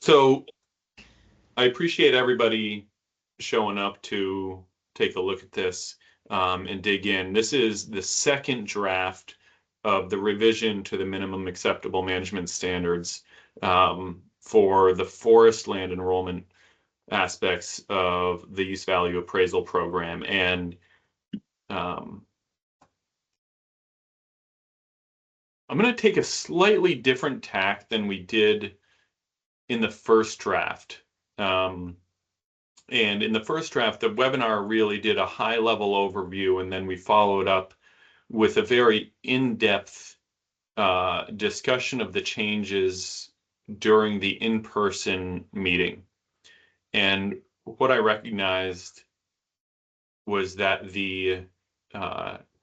So I appreciate everybody showing up to take a look at this and dig in. This is the second draft of the revision to the minimum acceptable management standards for the forest land enrollment aspects of the use value appraisal program. And I'm going to take a slightly different tack than we did in the first draft. And in the first draft, the webinar really did a high-level overview, and then we followed up with a very in-depth discussion of the changes during the in-person meeting. And what I recognized was that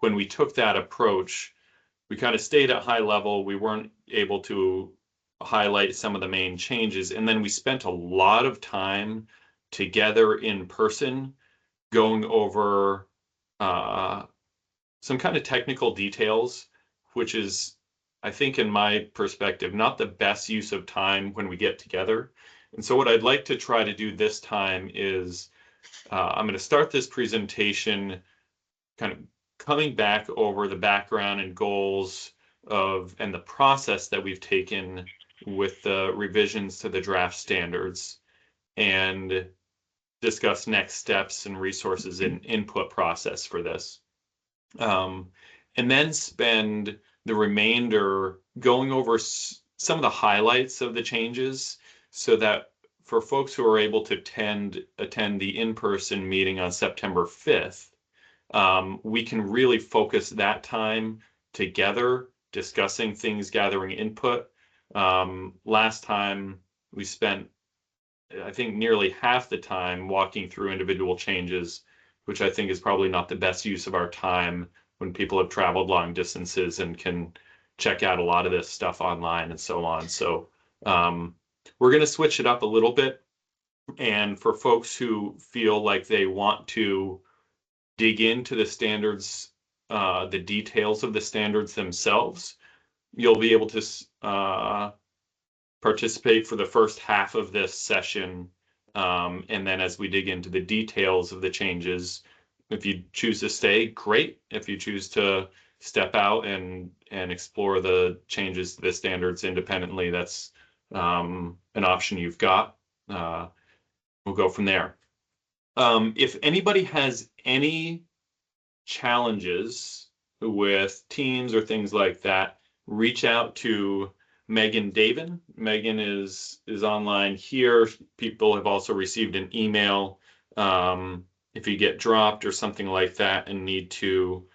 when we took that approach, we kind of stayed at high level. We weren't able to highlight some of the main changes. And then we spent a lot of time together in person going over some kind of technical details, which is, I think, in my perspective, not the best use of time when we get together. And so what I'd like to try to do this time is I'm going to start this presentation kind of coming back over the background and goals and the process that we've taken with the revisions to the draft standards, and discuss next steps and resources and input process for this. And then spend the remainder going over some of the highlights of the changes, so that for folks who are able to attend the in-person meeting on September 5th, we can really focus that time together discussing things, gathering input. Last time we spent, I think, nearly half the time walking through individual changes, which I think is probably not the best use of our time when people have traveled long distances and can check out a lot of this stuff online and so on. So we're going to switch it up a little bit. And for folks who feel like they want to dig into the standards, the details of the standards themselves, you'll be able to participate for the first half of this session. And then as we dig into the details of the changes, if you choose to stay, great. If you choose to step out and explore the changes to the standards independently, that's an option you've got. We'll go from there. If anybody has any challenges with Teams or things like that, reach out to Megan Davin. Megan is online here. People have also received an email. If you get dropped or something like that and need to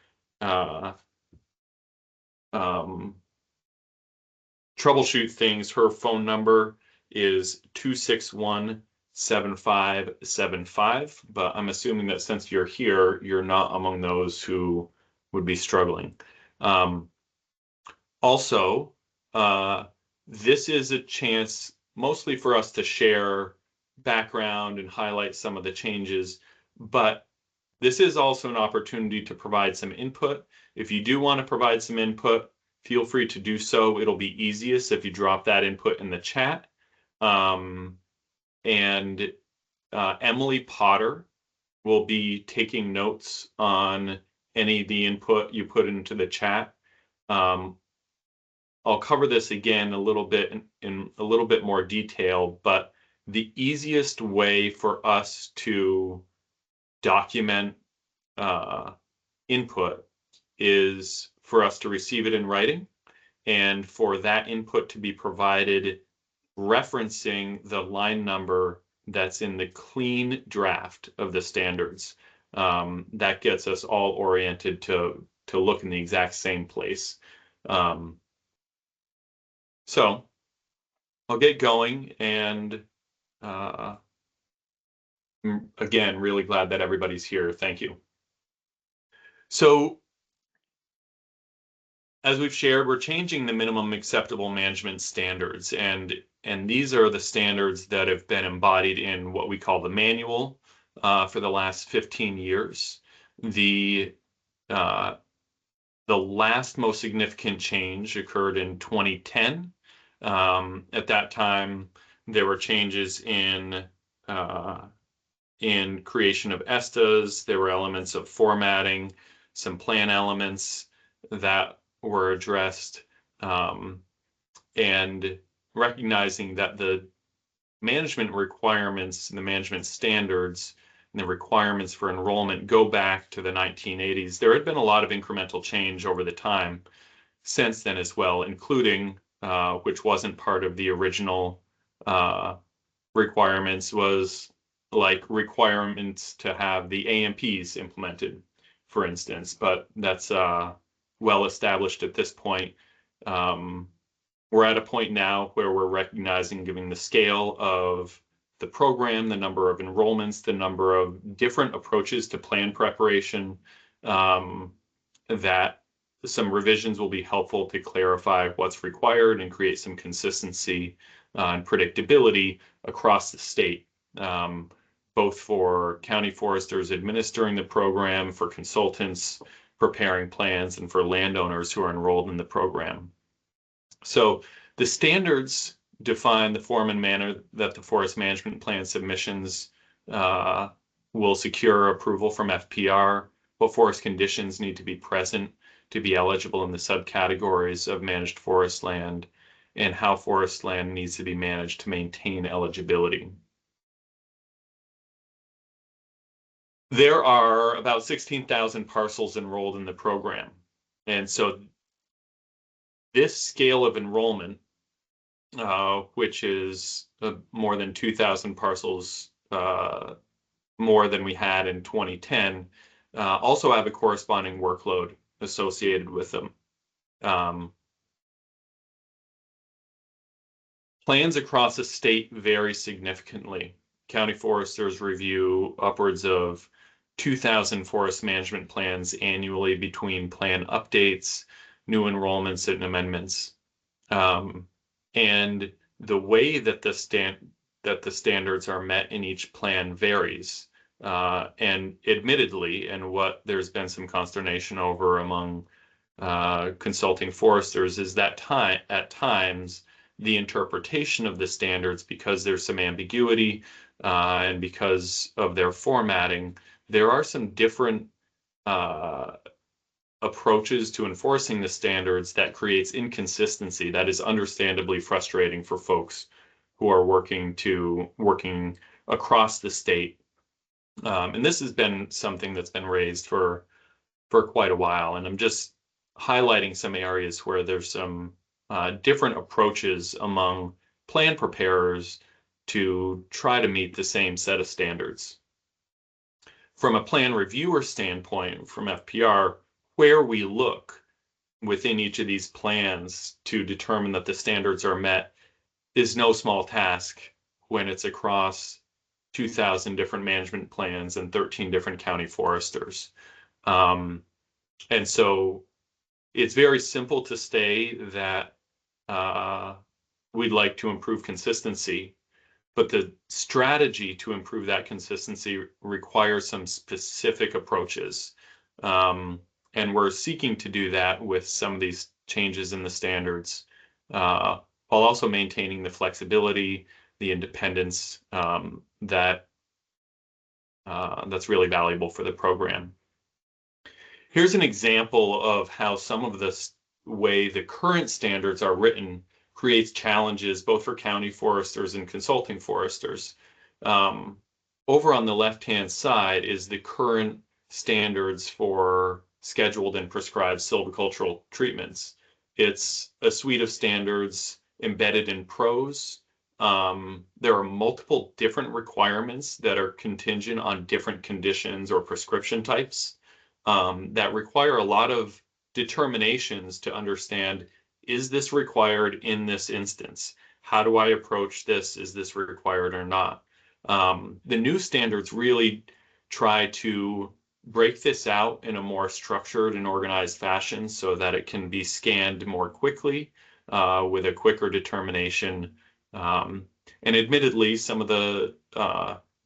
troubleshoot things, her phone number is 261-7575. But I'm assuming that since you're here, you're not among those who would be struggling. Also, this is a chance mostly for us to share background and highlight some of the changes, but this is also an opportunity to provide some input. If you do want to provide some input, feel free to do so. It'll be easiest if you drop that input in the chat. And Emily Potter will be taking notes on any of the input you put into the chat. I'll cover this again a little bit in a little bit more detail, but the easiest way for us to document input is for us to receive it in writing, and for that input to be provided referencing the line number that's in the clean draft of the standards. That gets us all oriented to look in the exact same place. So I'll get going, and again, really glad that everybody's here. Thank you. So as we've shared, we're changing the minimum acceptable management standards, and these are the standards that have been embodied in what we call the manual for the last 15 years. The last most significant change occurred in 2010. At that time, There were changes in creation of ESTAs. There were elements of formatting, some plan elements that were addressed, and recognizing that the management requirements and the management standards and the requirements for enrollment go back to the 1980s. There had been a lot of incremental change over the time since then as well, including, which wasn't part of the original requirements, was like requirements to have the AMPs implemented, for instance, but that's well established at this point. We're at a point now where we're recognizing, given the scale of the program, the number of enrollments, the number of different approaches to plan preparation, that some revisions will be helpful to clarify what's required and create some consistency and predictability across the state, both for county foresters administering the program, for consultants preparing plans, and for landowners who are enrolled in the program. So the standards define the form and manner that the forest management plan submissions will secure approval from FPR, what forest conditions need to be present to be eligible in the subcategories of managed forest land, and how forest land needs to be managed to maintain eligibility. There are about 16,000 parcels enrolled in the program. And so this scale of enrollment, which is more than 2,000 parcels more than we had in 2010, also have a corresponding workload associated with them. Plans across the state vary significantly. County foresters review upwards of 2,000 forest management plans annually between plan updates, new enrollments, and amendments. And the way that the standards are met in each plan varies. And admittedly, and what there's been some consternation over among consulting foresters, is that at times the interpretation of the standards, because there's some ambiguity and because of their formatting, there are some different approaches to enforcing the standards that creates inconsistency that is understandably frustrating for folks who are working across the state. And this has been something that's been raised for quite a while, and I'm just highlighting some areas where there's some different approaches among plan preparers to try to meet the same set of standards. From a plan reviewer standpoint, from FPR, where we look within each of these plans to determine that the standards are met is no small task when it's across 2,000 different management plans and 13 different county foresters. And so it's very simple to say that we'd like to improve consistency, but the strategy to improve that consistency requires some specific approaches. And we're seeking to do that with some of these changes in the standards, while also maintaining the flexibility, the independence that's really valuable for the program. Here's an example of how some of the way the current standards are written creates challenges both for county foresters and consulting foresters. Over on the left-hand side is the current standards for scheduled and prescribed silvicultural treatments. It's a suite of standards embedded in prose. There are multiple different requirements that are contingent on different conditions or prescription types that require a lot of determinations to understand, is this required in this instance? How do I approach this? Is this required or not? The new standards really try to break this out in a more structured and organized fashion so that it can be scanned more quickly with a quicker determination. And admittedly, some of the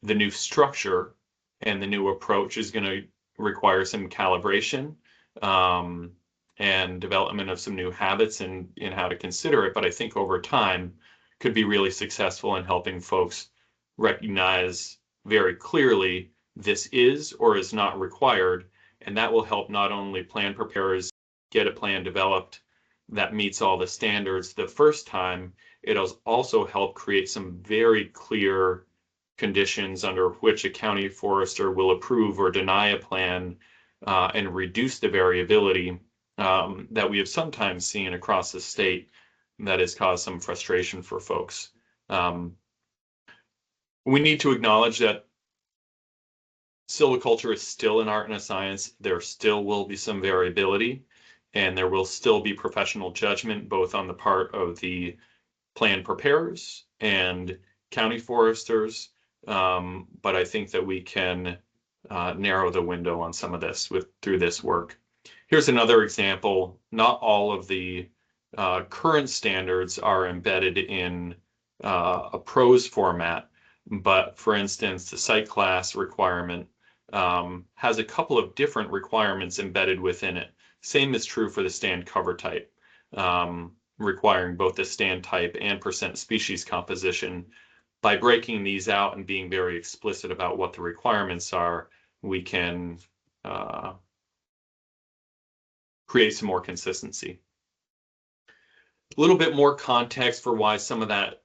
new structure and the new approach is going to require some calibration and development of some new habits in how to consider it. But I think over time, could be really successful in helping folks recognize very clearly this is or is not required. And that will help not only plan preparers get a plan developed that meets all the standards the first time, it'll also help create some very clear conditions under which a county forester will approve or deny a plan, and reduce the variability that we have sometimes seen across the state that has caused some frustration for folks. We need to acknowledge that silviculture is still an art and a science. There still will be some variability, and there will still be professional judgment, both on the part of the plan preparers and county foresters. But I think that we can narrow the window on some of this through this work. Here's another example. Not all of the current standards are embedded in a prose format, but for instance, the site class requirement has a couple of different requirements embedded within it. Same is true for the stand cover type, requiring both the stand type and percent species composition. By breaking these out and being very explicit about what the requirements are, we can create some more consistency. A little bit more context for why some of that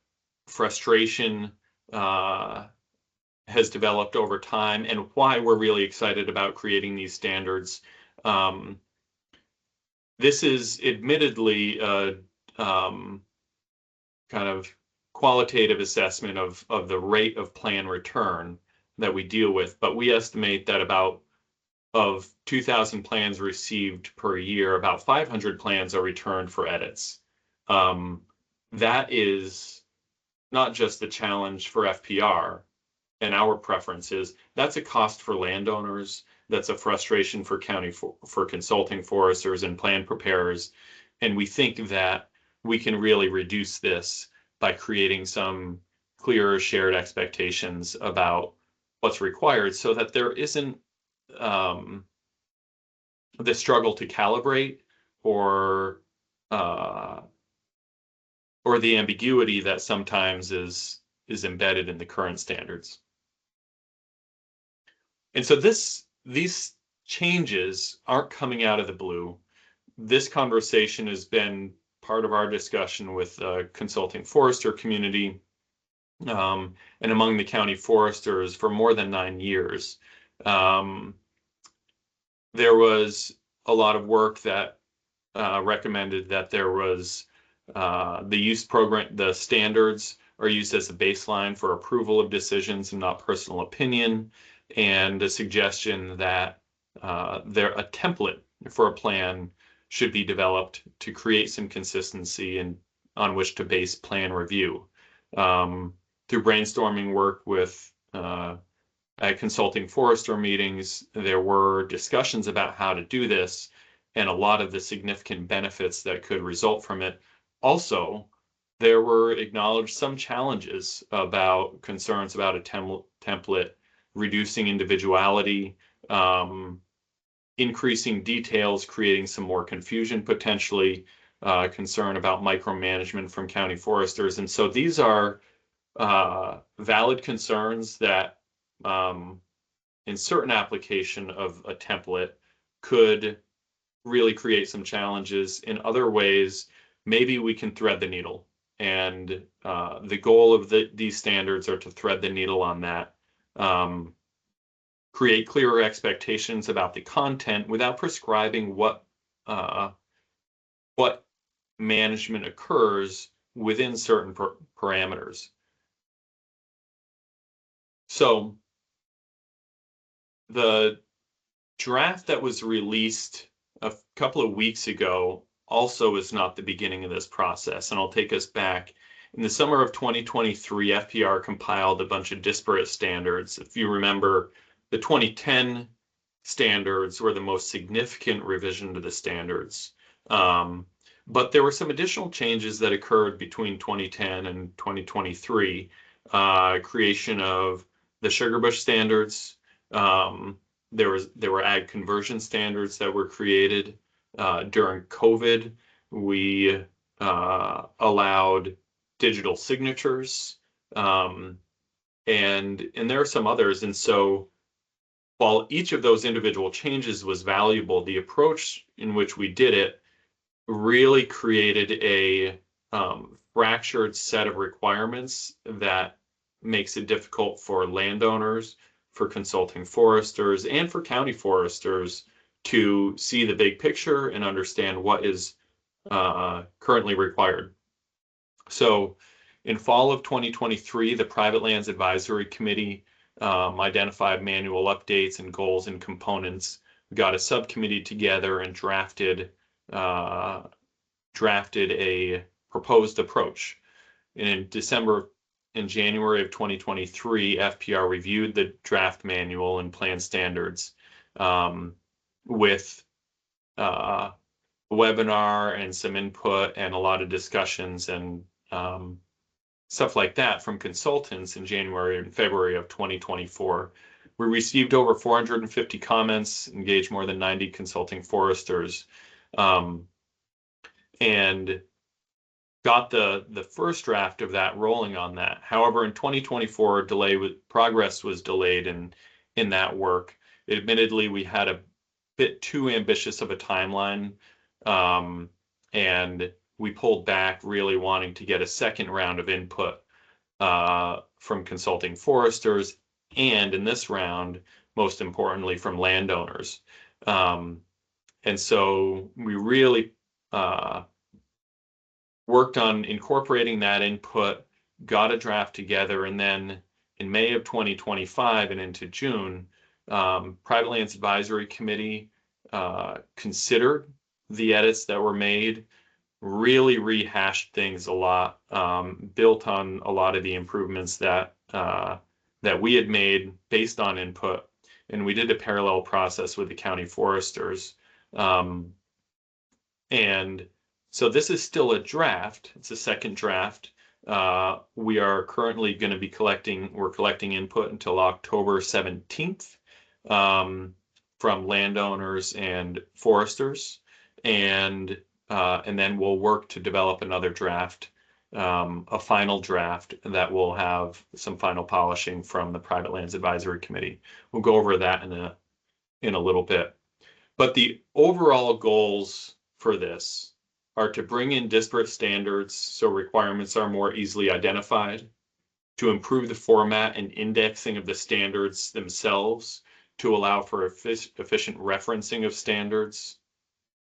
frustration has developed over time and why we're really excited about creating these standards. This is admittedly a kind of qualitative assessment of the rate of plan return that we deal with, but we estimate that of 2,000 plans received per year, about 500 plans are returned for edits. That is not just a challenge for FPR and our preferences, that's a cost for landowners, that's a frustration for for consulting foresters and plan preparers. And we think that we can really reduce this by creating some clearer shared expectations about what's required, so that there isn't the struggle to calibrate or the ambiguity that sometimes is embedded in the current standards. And so these changes aren't coming out of the blue. This conversation has been part of our discussion with the consulting forester community and among the county foresters for more than 9 years. There was a lot of work that recommended that there was the use program, the standards are used as a baseline for approval of decisions and not personal opinion, and a suggestion that a template for a plan should be developed to create some consistency and on which to base plan review. Through brainstorming work with at consulting forester meetings, there were discussions about how to do this and a lot of the significant benefits that could result from it. Also, there were acknowledged some challenges about concerns about a template, reducing individuality, increasing details, creating some more confusion potentially, concern about micromanagement from county foresters. And so these are valid concerns that in certain application of a template could really create some challenges. In other ways, maybe we can thread the needle. And the goal of these standards are to thread the needle on that. Create clearer expectations about the content without prescribing what management occurs within certain parameters. So the draft that was released a couple of weeks ago also is not the beginning of this process, and I'll take us back. In the summer of 2023, FPR compiled a bunch of disparate standards. If you remember, the 2010 standards were the most significant revision to the standards. But there were some additional changes that occurred between 2010 and 2023. Creation of the sugarbush standards. There were ag conversion standards that were created. During COVID, we allowed digital signatures, and there are some others. And so while each of those individual changes was valuable, the approach in which we did it really created a fractured set of requirements that makes it difficult for landowners, for consulting foresters, and for county foresters to see the big picture and understand what is currently required. So in fall of 2023, the Private Lands Advisory Committee identified manual updates and goals and components. We got a subcommittee together and drafted a proposed approach. In January of 2023, FPR reviewed the draft manual and plan standards with a webinar and some input and a lot of discussions and stuff like that from consultants in January and February of 2024. We received over 450 comments, engaged more than 90 consulting foresters, and got the first draft of that rolling on that. However, in 2024, progress was delayed in that work. Admittedly, we had a bit too ambitious of a timeline, and we pulled back, really wanting to get a second round of input from consulting foresters, and in this round, most importantly, from landowners. And so we really worked on incorporating that input, got a draft together, and then in May of 2025 and into June, Private Lands Advisory Committee considered the edits that were made, really rehashed things a lot, built on a lot of the improvements that we had made based on input, and we did a parallel process with the county foresters. And so this is still a draft. It's a second draft. We are currently going to be collecting input until October 17th from landowners and foresters. And then we'll work to develop another draft, a final draft that will have some final polishing from the Private Lands Advisory Committee. We'll go over that in a little bit. But the overall goals for this are to bring in disparate standards so requirements are more easily identified, to improve the format and indexing of the standards themselves to allow for efficient referencing of standards,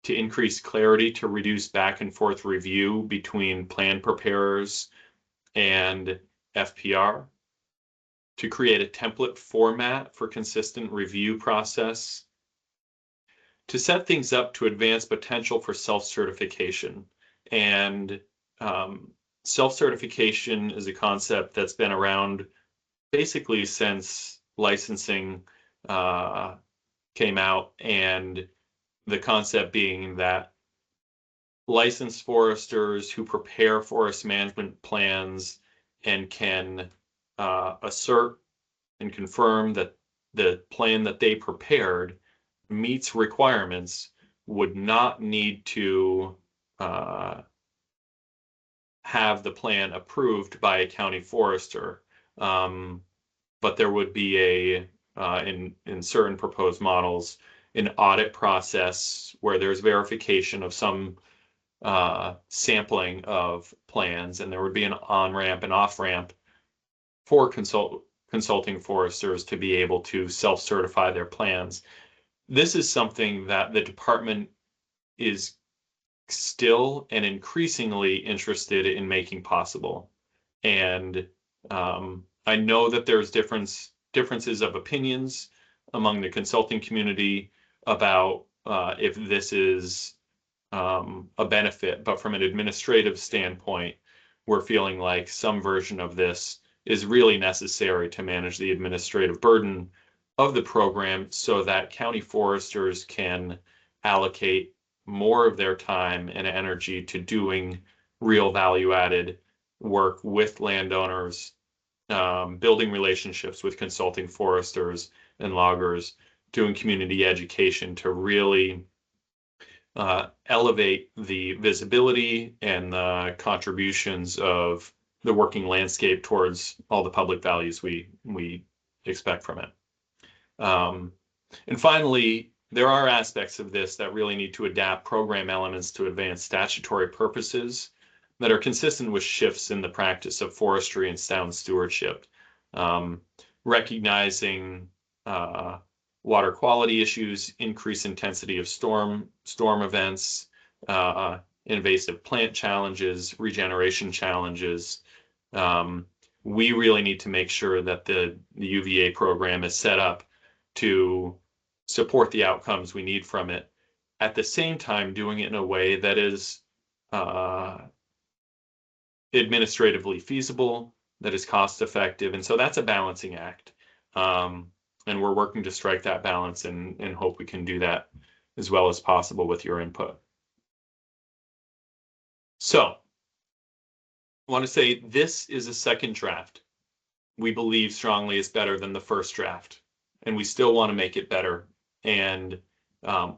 to increase clarity, to reduce back and forth review between plan preparers and FPR, to create a template format for consistent review process, to set things up to advance potential for self-certification. And self-certification is a concept that's been around basically since licensing came out, and the concept being that licensed foresters who prepare forest management plans and can assert and confirm that the plan that they prepared meets requirements would not need to have the plan approved by a county forester. But there would be in certain proposed models, an audit process where there's verification of some sampling of plans, and there would be an on-ramp and off-ramp for consulting foresters to be able to self-certify their plans. This is something that the department is still and increasingly interested in making possible. And I know that there's differences of opinions among the consulting community about if this is a benefit, but from an administrative standpoint, we're feeling like some version of this is really necessary to manage the administrative burden of the program so that county foresters can allocate more of their time and energy to doing real value-added work with landowners, building relationships with consulting foresters and loggers, doing community education to really elevate the visibility and the contributions of the working landscape towards all the public values we expect from it. And finally, there are aspects of this that really need to adapt program elements to advance statutory purposes that are consistent with shifts in the practice of forestry and sound stewardship, recognizing water quality issues, increased intensity of storm events, invasive plant challenges, regeneration challenges. We really need to make sure that the UVA program is set up to support the outcomes we need from it, at the same time doing it in a way that is administratively feasible, that is cost effective. And so that's a balancing act. And we're working to strike that balance and hope we can do that as well as possible with your input. So I want to say this is a second draft. We believe strongly it's better than the first draft, and we still want to make it better. And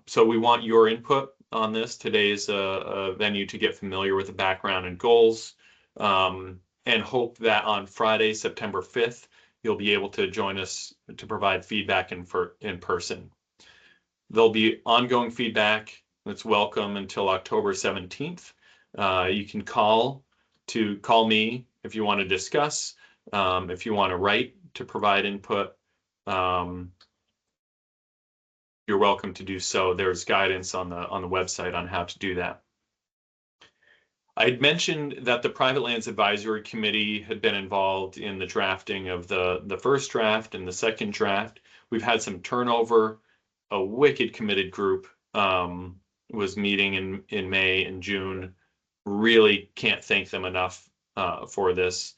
so we want your input on this. Today is a venue to get familiar with the background and goals, and hope that on Friday, September 5th, you'll be able to join us to provide feedback in person. There'll be ongoing feedback that's welcome until October 17th. You can call me if you want to discuss, if you want to write to provide input. You're welcome to do so. There's guidance on the website on how to do that. I'd mentioned that the Private Lands Advisory Committee had been involved in the drafting of the first draft and the second draft. We've had some turnover. A wicked committed group was meeting in May and June. Really can't thank them enough for this.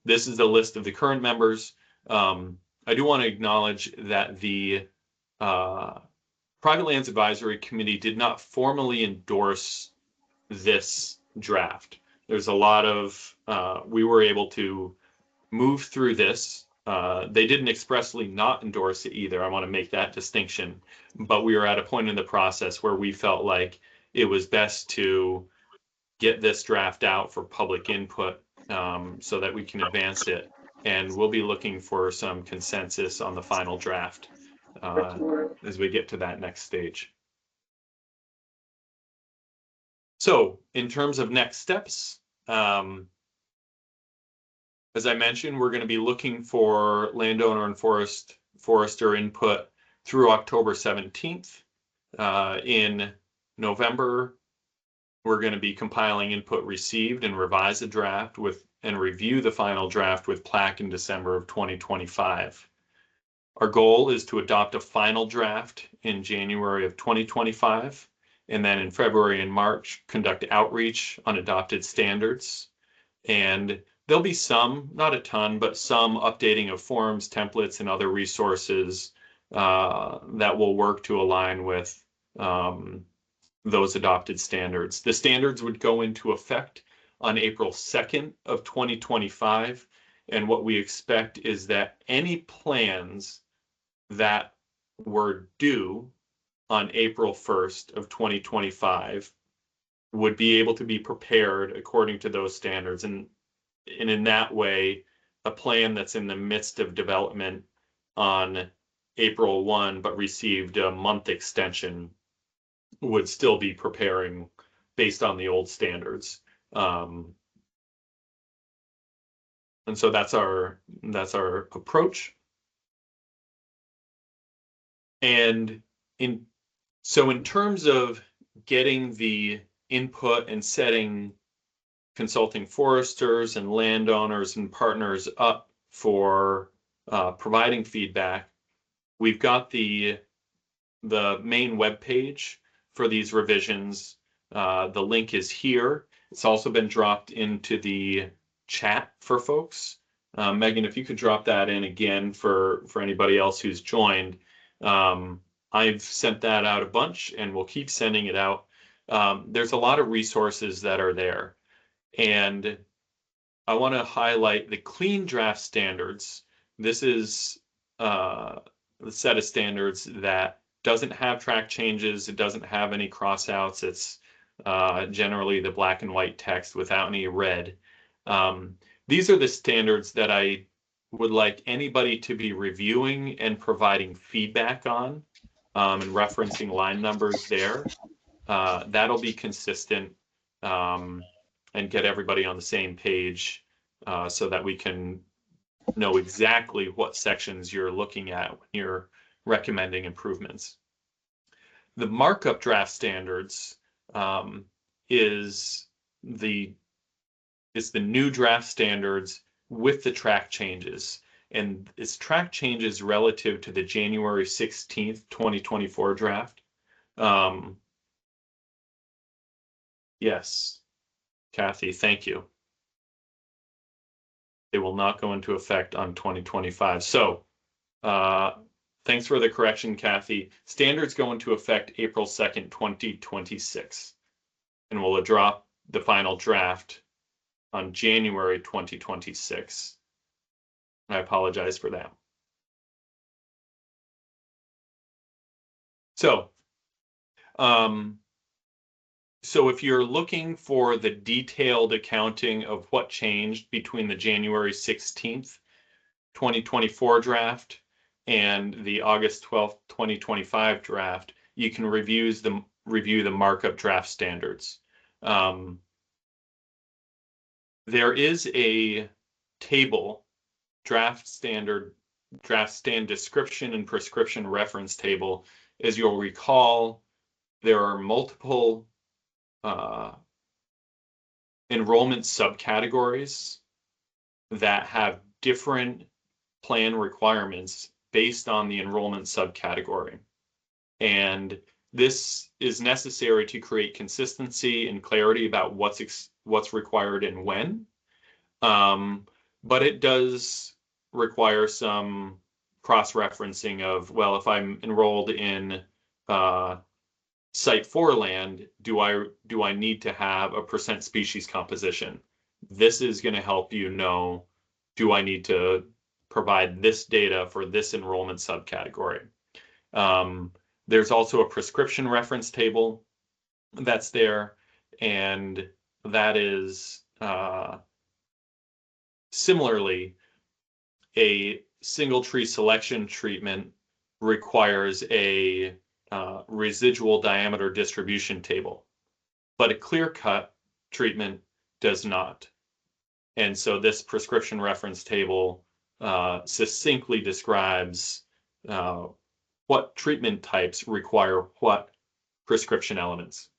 This is the list of the current members. I do want to acknowledge that the Private Lands Advisory Committee did not formally endorse this draft. There's a lot of, we were able to move through this. They didn't expressly not endorse it either. I want to make that distinction. But we were at a point in the process where we felt like it was best to get this draft out for public input so that we can advance it. And we'll be looking for some consensus on the final draft as we get to that next stage. So in terms of next steps, as I mentioned, we're going to be looking for landowner and forester input through October 17th. In November, we're going to be compiling input received and revise the draft and review the final draft with PLAC in December of 2025. Our goal is to adopt a final draft in January of 2025, and then in February and March, conduct outreach on adopted standards. And there'll be some, not a ton, but some updating of forms, templates, and other resources that will work to align with those adopted standards. The standards would go into effect on April 2nd of 2025. And what we expect is that any plans that were due on April 1st of 2025 would be able to be prepared according to those standards. And in that way, a plan that's in the midst of development on April 1, but received a month extension, would still be preparing based on the old standards. And so that's our approach. And in terms of getting the input and setting consulting foresters and landowners and partners up for providing feedback, we've got the main web page for these revisions. The link is here. It's also been dropped into the chat for folks. Megan, if you could drop that in again for anybody else who's joined. I've sent that out a bunch and we'll keep sending it out. There's a lot of resources that are there. And I want to highlight the clean draft standards. This is the set of standards that doesn't have track changes. It doesn't have any crossouts. It's generally the black and white text without any red. these are the standards that I would like anybody to be reviewing and providing feedback on, and referencing line numbers there. That'll be consistent, and get everybody on the same page, so that we can know exactly what sections you're looking at when you're recommending improvements. The markup draft standards is the new draft standards with the track changes. And it's track changes relative to the January 16th, 2024 draft. Yes, Kathy, thank you. They will not go into effect on 2025. So thanks for the correction, Kathy. Standards go into effect April 2nd, 2026. And we'll drop the final draft on January 2026. I apologize for that. So, so if you're looking for the detailed accounting of what changed between the January 16th, 2024 draft and the August 12th, 2025 draft, you can review the markup draft standards. There is a table, draft stand description and prescription reference table. As you'll recall, there are multiple enrollment subcategories that have different plan requirements based on the enrollment subcategory. And this is necessary to create consistency and clarity about what's required and when. But it does require some cross-referencing of, well, if I'm enrolled in Site 4 land, do I need to have a % species composition? This is going to help you know, do I need to provide this data for this enrollment subcategory? There's also a prescription reference table that's there, and that is similarly a single tree selection treatment requires a residual diameter distribution table, but a clear-cut treatment does not. And so this prescription reference table succinctly describes what treatment types require what prescription elements.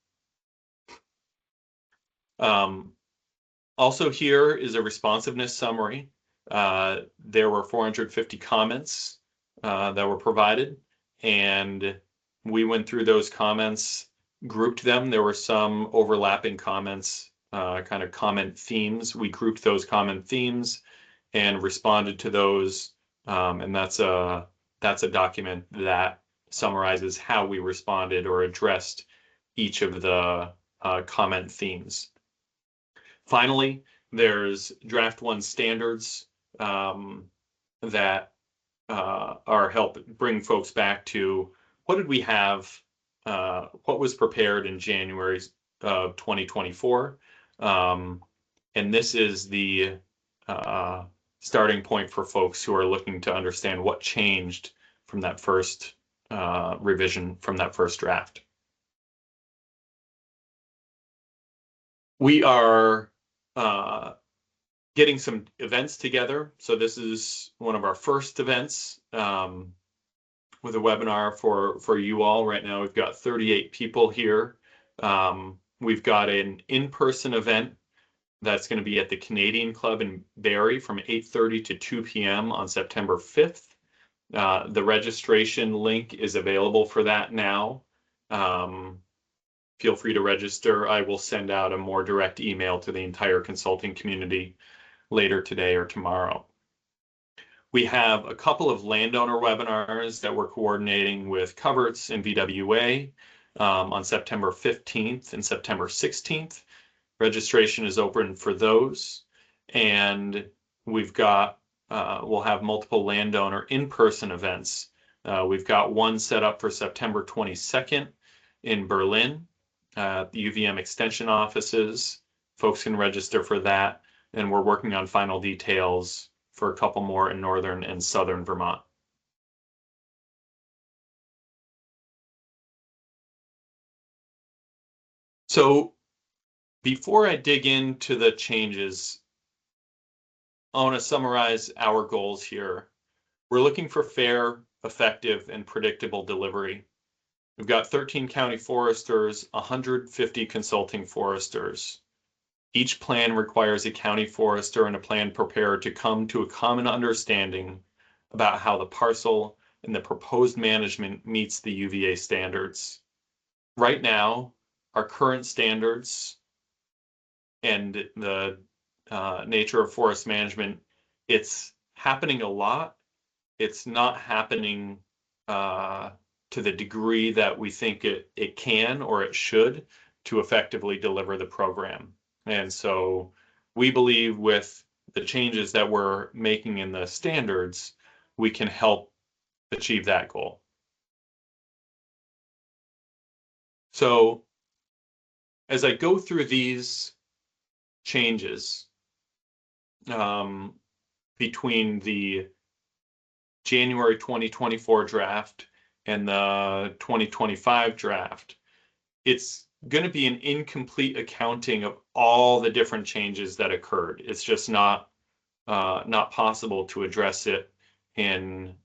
Also here is a responsiveness summary. There were 450 comments that were provided, and we went through those comments, grouped them. There were some overlapping comments, kind of comment themes. We grouped those common themes and responded to those, and that's a document that summarizes how we responded or addressed each of the comment themes. Finally, there's draft 1 standards that are help bring folks back to what did we have, what was prepared in January of 2024. And this is the starting point for folks who are looking to understand what changed from that first revision, from that first draft. We are getting some events together. So this is one of our first events with a webinar for you all. Right now we've got 38 people here. We've got an in-person event that's going to be at the Canadian Club in Barrie from 8:30 to 2 p.m. on September 5th. The registration link is available for that now. Feel free to register. I will send out a more direct email to the entire consulting community later today or tomorrow. We have a couple of landowner webinars that we're coordinating with Coverts and VWA on September 15th and September 16th. Registration is open for those. And we've got, we'll have multiple landowner in-person events. We've got one set up for September 22nd in Berlin, the UVM extension offices. Folks can register for that. and we're working on final details for a couple more in northern and southern Vermont. So before I dig into the changes, I want to summarize our goals here. We're looking for fair, effective, and predictable delivery. We've got 13 county foresters, 150 consulting foresters. Each plan requires a county forester and a plan preparer to come to a common understanding about how the parcel and the proposed management meets the UVA standards. Right now, our current standards and the nature of forest management, it's happening a lot. It's not happening to the degree that we think it can or it should to effectively deliver the program. And so we believe with the changes that we're making in the standards, we can help achieve that goal. So as I go through these changes between the January 2024 draft and the 2025 draft, it's going to be an incomplete accounting of all the different changes that occurred. It's just not possible to address it in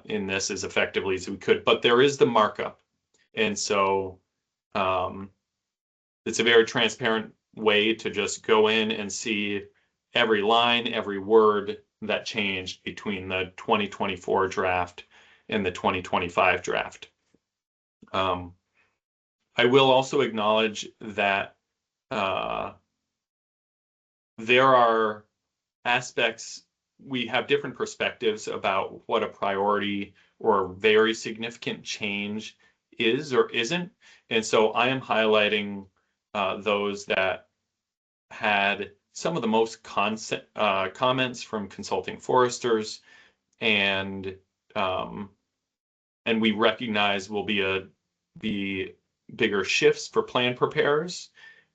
this as effectively as we could. But there is the markup, and so it's a very transparent way to just go in and see every line, every word that changed between the 2024 draft and the 2025 draft. I will also acknowledge that there are aspects, we have different perspectives about what a priority or very significant change is or isn't. And so I am highlighting those that had some of the most comments from consulting foresters, and we recognize will be bigger shifts for plan preparers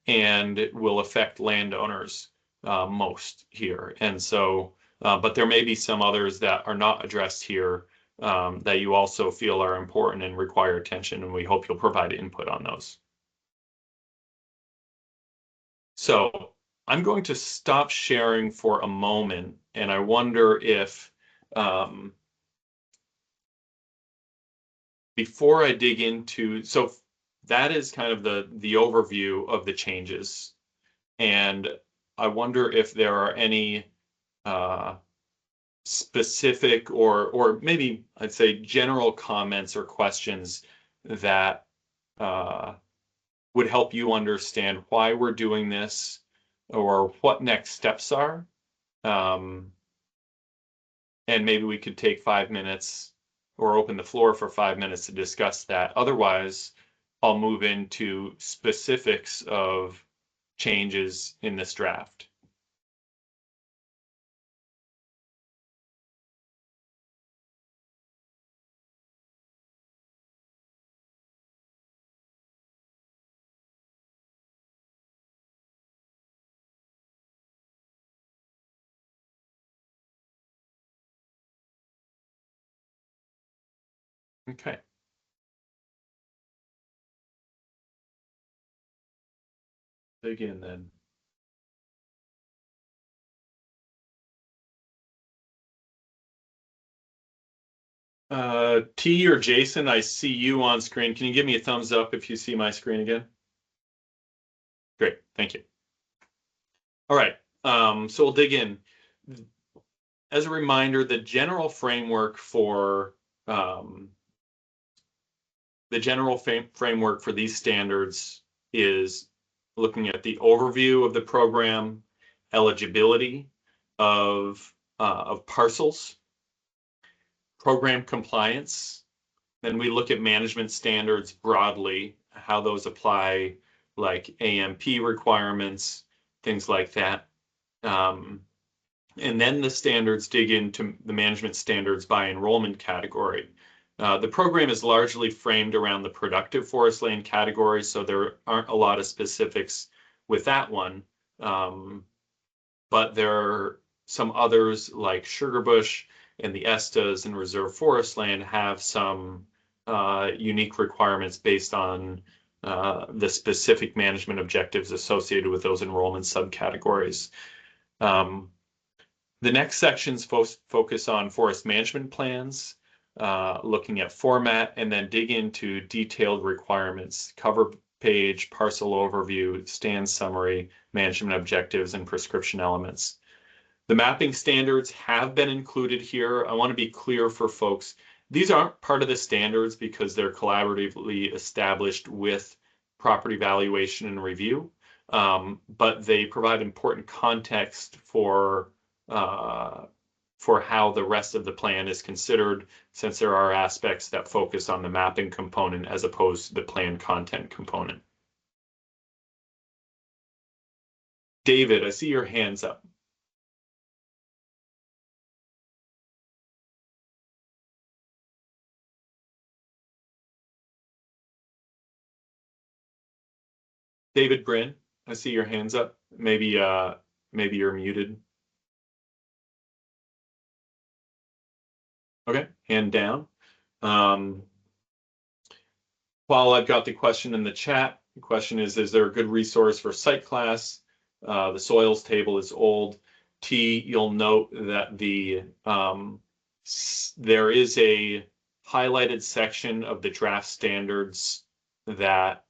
and it will affect landowners most here. And so, but there may be some others that are not addressed here that you also feel are important and require attention, and we hope you'll provide input on those. So I'm going to stop sharing for a moment, and I wonder if before I dig into, so that is kind of the overview of the changes. And I wonder if there are any specific or maybe I'd say general comments or questions that would help you understand why we're doing this or what next steps are. And maybe we could take 5 minutes or open the floor for 5 minutes to discuss that. Otherwise, I'll move into specifics of changes in this draft. Okay. Begin then. T or Jason, I see you on screen. Can you give me a thumbs up if you see my screen again? Great, thank you. All right, so we'll dig in. As a reminder, the general framework for these standards is looking at the overview of the program, eligibility of parcels, program compliance. Then we look at management standards broadly, how those apply, like AMP requirements, things like that. And then the standards dig into the management standards by enrollment category. The program is largely framed around the productive forest land category, so there aren't a lot of specifics with that one. but there are some others like Sugarbush and the Estas and Reserve Forest Land have some unique requirements based on the specific management objectives associated with those enrollment subcategories. The next sections focus on forest management plans, looking at format, and then dig into detailed requirements, cover page, parcel overview, stand summary, management objectives, and prescription elements. The mapping standards have been included here. I want to be clear for folks. These aren't part of the standards because they're collaboratively established with property valuation and review, but they provide important context for how the rest of the plan is considered, since there are aspects that focus on the mapping component as opposed to the plan content component. David, I see your hands up. David Brin, I see your hands up. Maybe you're muted. Okay, hand down. While I've got the question in the chat, the question is there a good resource for site class? The soils table is old. You'll note that there is a highlighted section of the draft standards that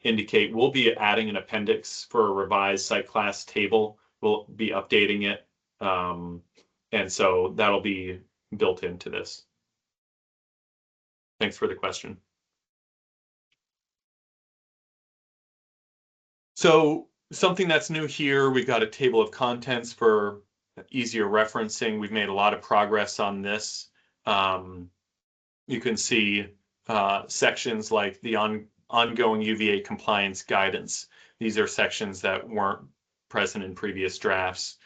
indicate we'll be adding an appendix for a revised site class table. We'll be updating it. And so that'll be built into this. Thanks for the question. So something that's new here, we've got a table of contents for easier referencing. We've made a lot of progress on this. You can see sections like the ongoing UVA compliance guidance. These are sections that weren't present in previous drafts.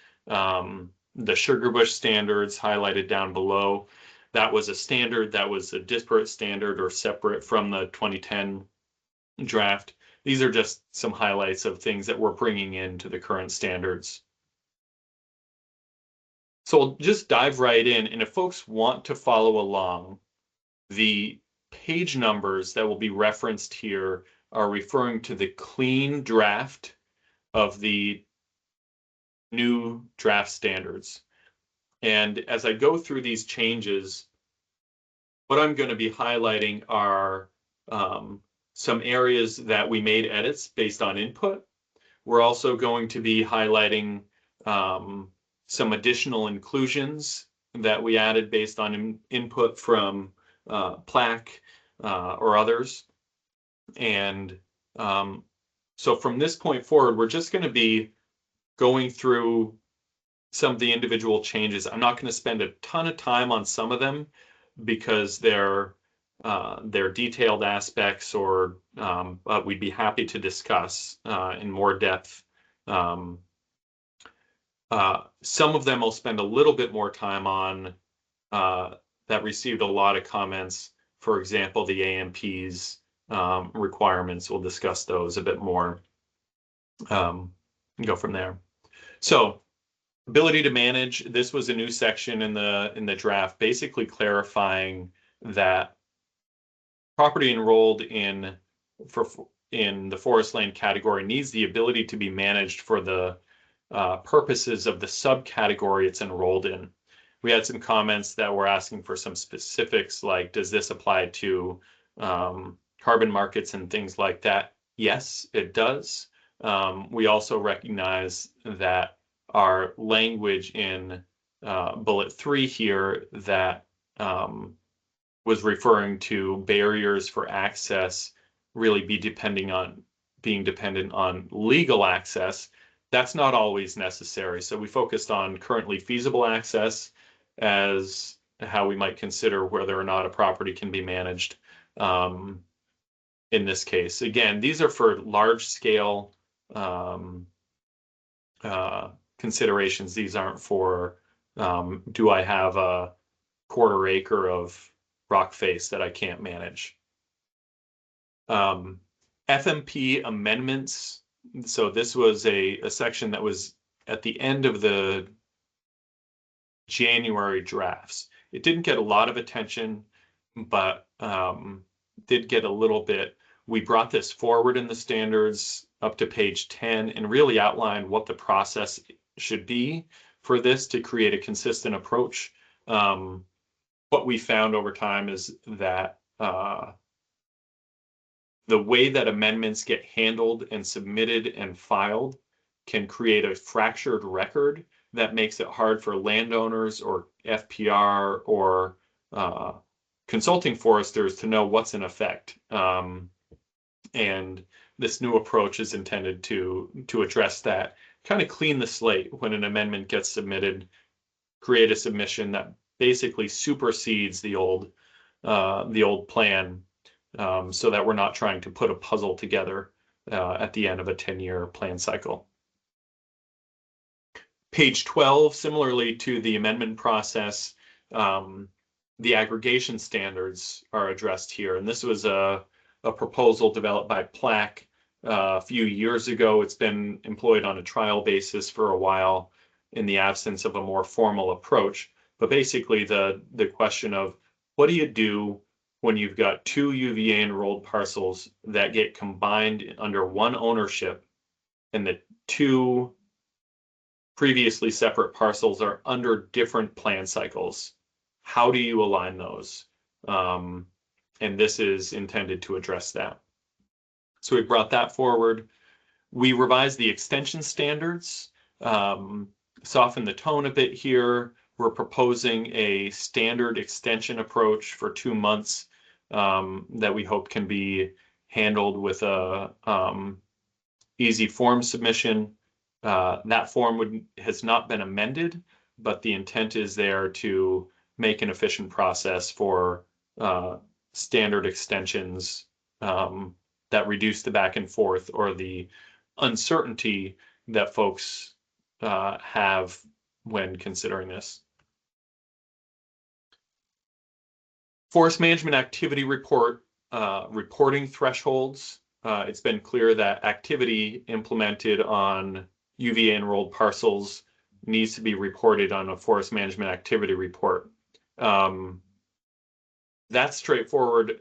The Sugarbush standards highlighted down below. That was a standard that was a disparate standard or separate from the 2010 draft. These are just some highlights of things that we're bringing into the current standards. So I'll just dive right in, and if folks want to follow along, the page numbers that will be referenced here are referring to the clean draft of the new draft standards. And as I go through these changes, what I'm going to be highlighting are some areas that we made edits based on input. We're also going to be highlighting some additional inclusions that we added based on input from Plaque or others. And so from this point forward, we're just going to be going through some of the individual changes. I'm not going to spend a ton of time on some of them because they're detailed aspects, or but we'd be happy to discuss in more depth. Some of them I'll spend a little bit more time on that received a lot of comments. For example, the AMP's requirements. We'll discuss those a bit more. And go from there. So, ability to manage. This was a new section in the draft, basically clarifying that property enrolled in the forest land category needs the ability to be managed for the purposes of the subcategory it's enrolled in. We had some comments that were asking for some specifics, like, does this apply to carbon markets and things like that? Yes, it does. We also recognize that our language in bullet 3 here that was referring to barriers for access really being dependent on legal access. That's not always necessary. So we focused on currently feasible access as how we might consider whether or not a property can be managed in this case. Again, these are for large scale considerations. These aren't for do I have a quarter acre of rock face that I can't manage. FMP amendments. So this was a section that was at the end of the January drafts. It didn't get a lot of attention, but did get a little bit. We brought this forward in the standards up to page 10 and really outlined what the process should be for this to create a consistent approach. What we found over time is that the way that amendments get handled and submitted and filed can create a fractured record that makes it hard for landowners or FPR or consulting foresters to know what's in effect. And this new approach is intended to address that, kind of clean the slate when an amendment gets submitted, create a submission that basically supersedes the old plan, so that we're not trying to put a puzzle together at the end of a 10-year plan cycle. Page 12, similarly to the amendment process, the aggregation standards are addressed here. And this was a proposal developed by PLAC a few years ago. It's been employed on a trial basis for a while in the absence of a more formal approach. But basically the question of what do you do when you've got two UVA enrolled parcels that get combined under one ownership and the two previously separate parcels are under different plan cycles? How do you align those? And this is intended to address that. So we brought that forward. We revised the extension standards, softened the tone a bit here. We're proposing a standard extension approach for 2 months that we hope can be handled with a easy form submission. That form has not been amended, but the intent is there to make an efficient process for standard extensions that reduce the back and forth or the uncertainty that folks have when considering this. Forest Management Activity Report, reporting thresholds. It's been clear that activity implemented on UVA enrolled parcels needs to be reported on a Forest Management Activity Report. That's straightforward,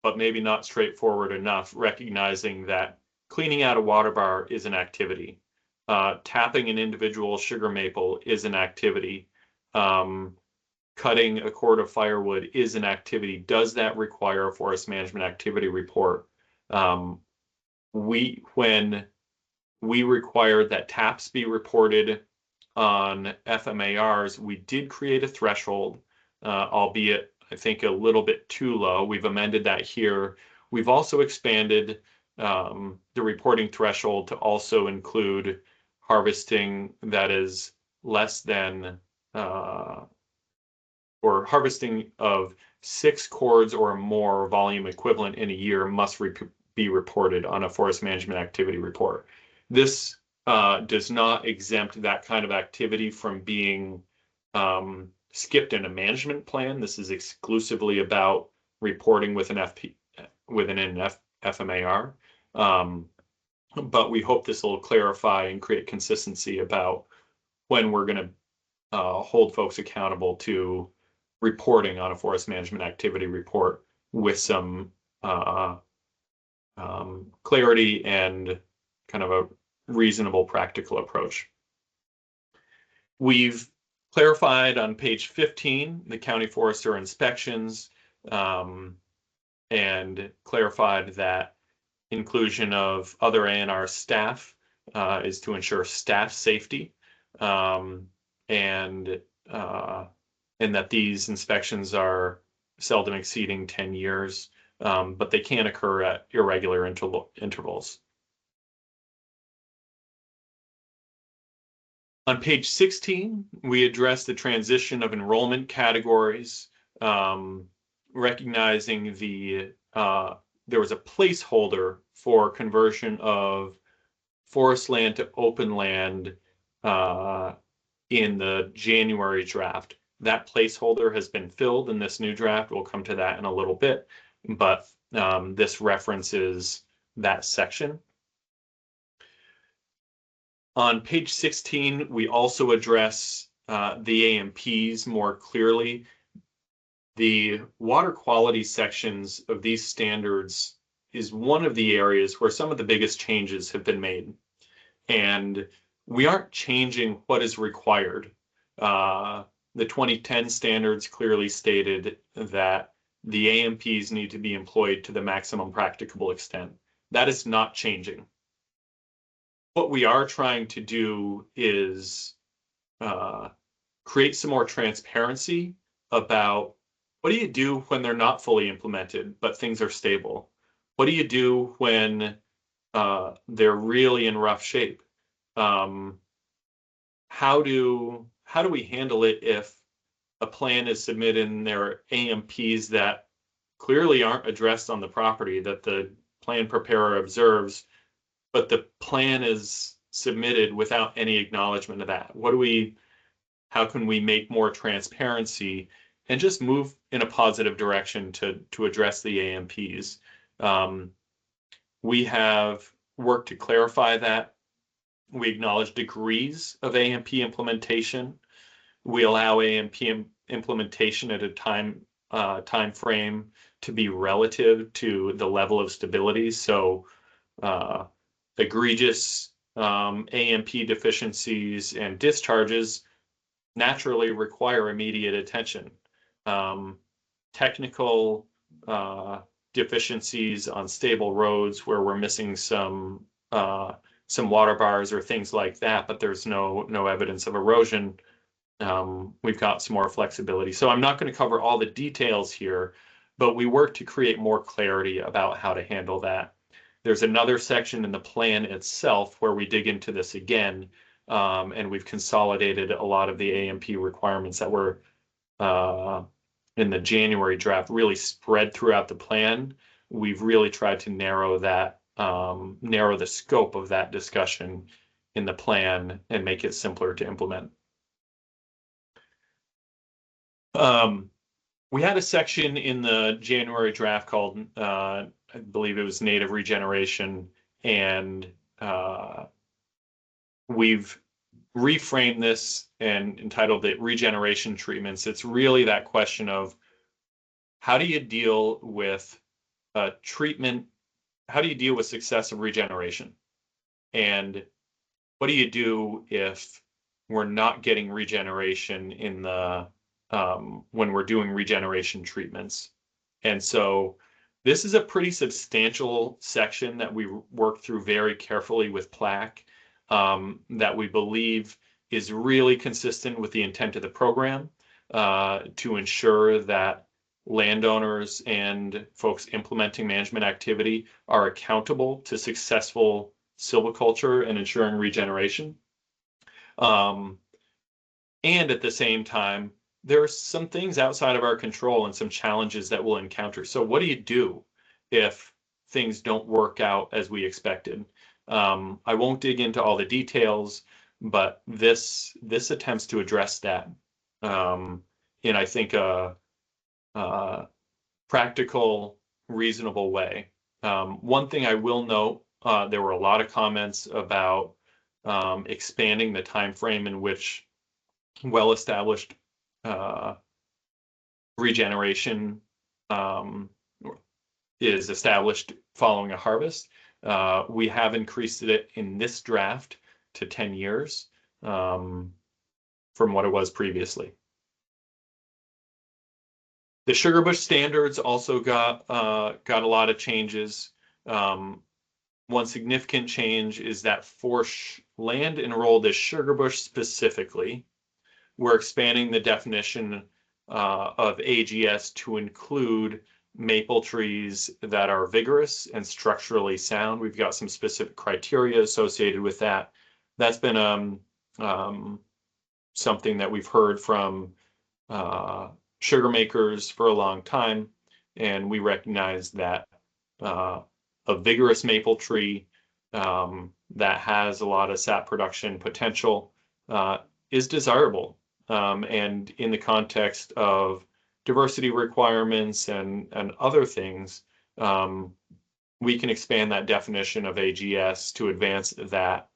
but maybe not straightforward enough, recognizing that cleaning out a water bar is an activity. Tapping an individual sugar maple is an activity. Cutting a cord of firewood is an activity. Does that require a Forest Management Activity Report? When we required that taps be reported on FMARs, we did create a threshold, albeit I think a little bit too low. We've amended that here. We've also expanded the reporting threshold to also include harvesting that is less than or harvesting of 6 cords or more volume equivalent in a year must be reported on a Forest Management Activity Report. This does not exempt that kind of activity from being skipped in a management plan. This is exclusively about reporting with an FMAR. But we hope this will clarify and create consistency about when we're going to hold folks accountable to reporting on a Forest Management Activity Report with some clarity and kind of a reasonable practical approach. We've clarified on page 15 the county forester inspections and clarified that inclusion of other A&R staff is to ensure staff safety, and that these inspections are seldom exceeding 10 years, but they can occur at irregular intervals. On page 16, we address the transition of enrollment categories, recognizing there was a placeholder for conversion of forest land to open land in the January draft. That placeholder has been filled in this new draft. We'll come to that in a little bit, but this references that section. On page 16, we also address the AMPs more clearly. The water quality sections of these standards is one of the areas where some of the biggest changes have been made. And we aren't changing what is required. The 2010 standards clearly stated that the AMPs need to be employed to the maximum practicable extent. That is not changing. What we are trying to do is create some more transparency about what do you do when they're not fully implemented, but things are stable? What do you do when they're really in rough shape? How do we handle it if a plan is submitted and there are AMPs that clearly aren't addressed on the property that the plan preparer observes, but the plan is submitted without any acknowledgement of that? How can we make more transparency and just move in a positive direction to address the AMPs? We have worked to clarify that. We acknowledge degrees of AMP implementation. We allow AMP implementation at a time frame to be relative to the level of stability. So egregious AMP deficiencies and discharges naturally require immediate attention. Technical deficiencies on stable roads where we're missing some water bars or things like that, but there's no evidence of erosion. We've got some more flexibility. So I'm not going to cover all the details here, but we work to create more clarity about how to handle that. There's another section in the plan itself where we dig into this again, and we've consolidated a lot of the AMP requirements that were in the January draft really spread throughout the plan. We've really tried to narrow the scope of that discussion in the plan and make it simpler to implement. We had a section in the January draft called, I believe it was native regeneration, and we've reframed this and entitled it regeneration treatments. It's really that question of how do you deal with treatment? How do you deal with successive regeneration? And what do you do if we're not getting regeneration in the when we're doing regeneration treatments? And so this is a pretty substantial section that we work through very carefully with PLAC, that we believe is really consistent with the intent of the program, to ensure that landowners and folks implementing management activity are accountable to successful silviculture and ensuring regeneration. And at the same time, there are some things outside of our control and some challenges that we'll encounter. So what do you do if things don't work out as we expected? I won't dig into all the details, but this attempts to address that in, I think, a practical, reasonable way. One thing I will note, there were a lot of comments about expanding the time frame in which well-established regeneration is established following a harvest. We have increased it in this draft to 10 years from what it was previously. The sugar bush standards also got a lot of changes. One significant change is that for land enrolled as sugar bush specifically, we're expanding the definition of AGS to include maple trees that are vigorous and structurally sound. We've got some specific criteria associated with that. That's been something that we've heard from sugar makers for a long time, and we recognize that a vigorous maple tree that has a lot of sap production potential is desirable. And in the context of diversity requirements and other things, we can expand that definition of AGS to advance that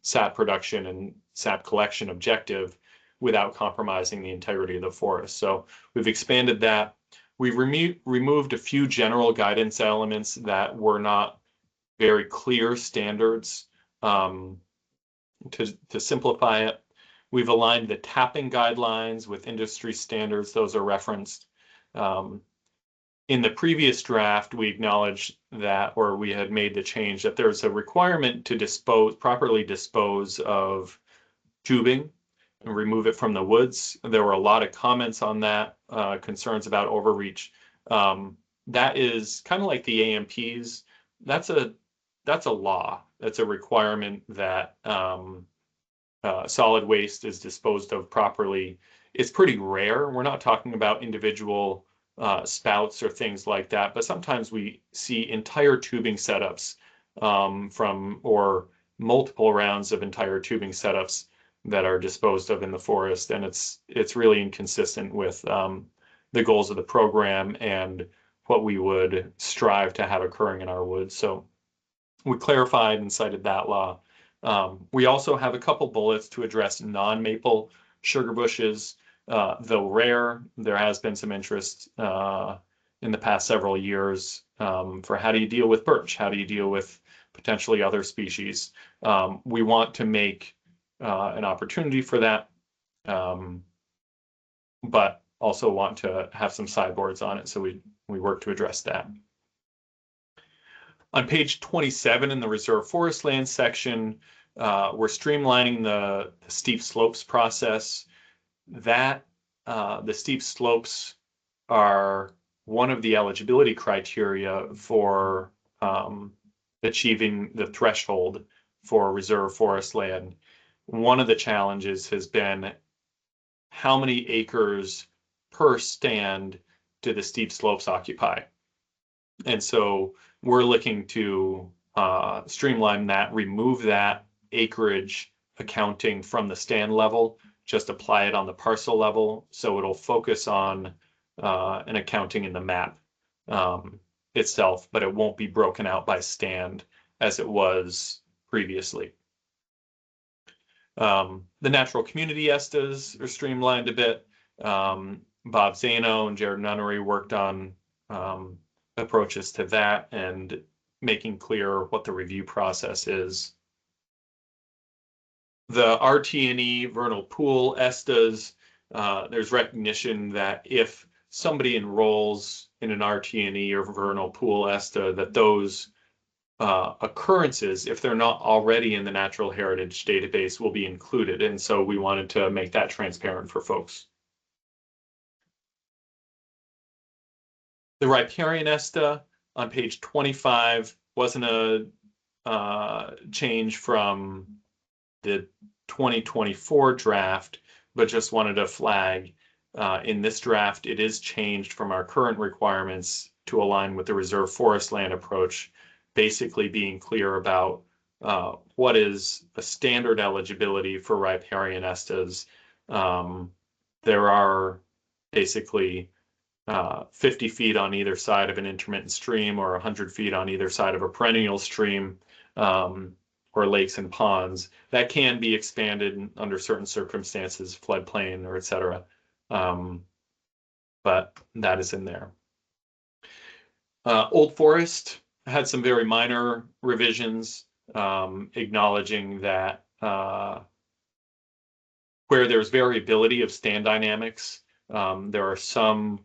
sap production and sap collection objective without compromising the integrity of the forest. So we've expanded that. We've removed a few general guidance elements that were not very clear standards to simplify it. We've aligned the tapping guidelines with industry standards. Those are referenced. In the previous draft, we acknowledged that, or we had made the change that there's a requirement to properly dispose of tubing and remove it from the woods. There were a lot of comments on that, concerns about overreach. That is kind of like the AMPs. That's a law. That's a requirement that solid waste is disposed of properly. It's pretty rare. We're not talking about individual spouts or things like that, but sometimes we see entire tubing setups or multiple rounds of entire tubing setups that are disposed of in the forest, and it's really inconsistent with the goals of the program and what we would strive to have occurring in our woods. So we clarified and cited that law. We also have a couple bullets to address non-maple sugar bushes. Though rare, there has been some interest in the past several years for how do you deal with birch? How do you deal with potentially other species? We want to make an opportunity for that, but also want to have some sideboards on it, so we work to address that. On page 27 in the reserve forest land section, we're streamlining the steep slopes process. The steep slopes are one of the eligibility criteria for achieving the threshold for reserve forest land. One of the challenges has been how many acres per stand do the steep slopes occupy? And so we're looking to streamline that, remove that acreage accounting from the stand level, just apply it on the parcel level, so it'll focus on an accounting in the map itself, but it won't be broken out by stand as it was previously. The natural community ESTAs are streamlined a bit. Bob Zano and Jared Nunnery worked on approaches to that and making clear what the review process is. The RT&E vernal pool ESTAs, there's recognition that if somebody enrolls in an RT&E or vernal pool ESTA, that those occurrences, if they're not already in the natural heritage database, will be included. And so we wanted to make that transparent for folks. The riparian ESTA on page 25 wasn't a change from the 2024 draft, but just wanted to flag in this draft, it is changed from our current requirements to align with the reserve forest land approach, basically being clear about what is a standard eligibility for riparian ESTAs. There are basically 50 feet on either side of an intermittent stream or 100 feet on either side of a perennial stream, or lakes and ponds. That can be expanded under certain circumstances, floodplain or et cetera. But that is in there. Old Forest had some very minor revisions, acknowledging that where there's variability of stand dynamics, there are some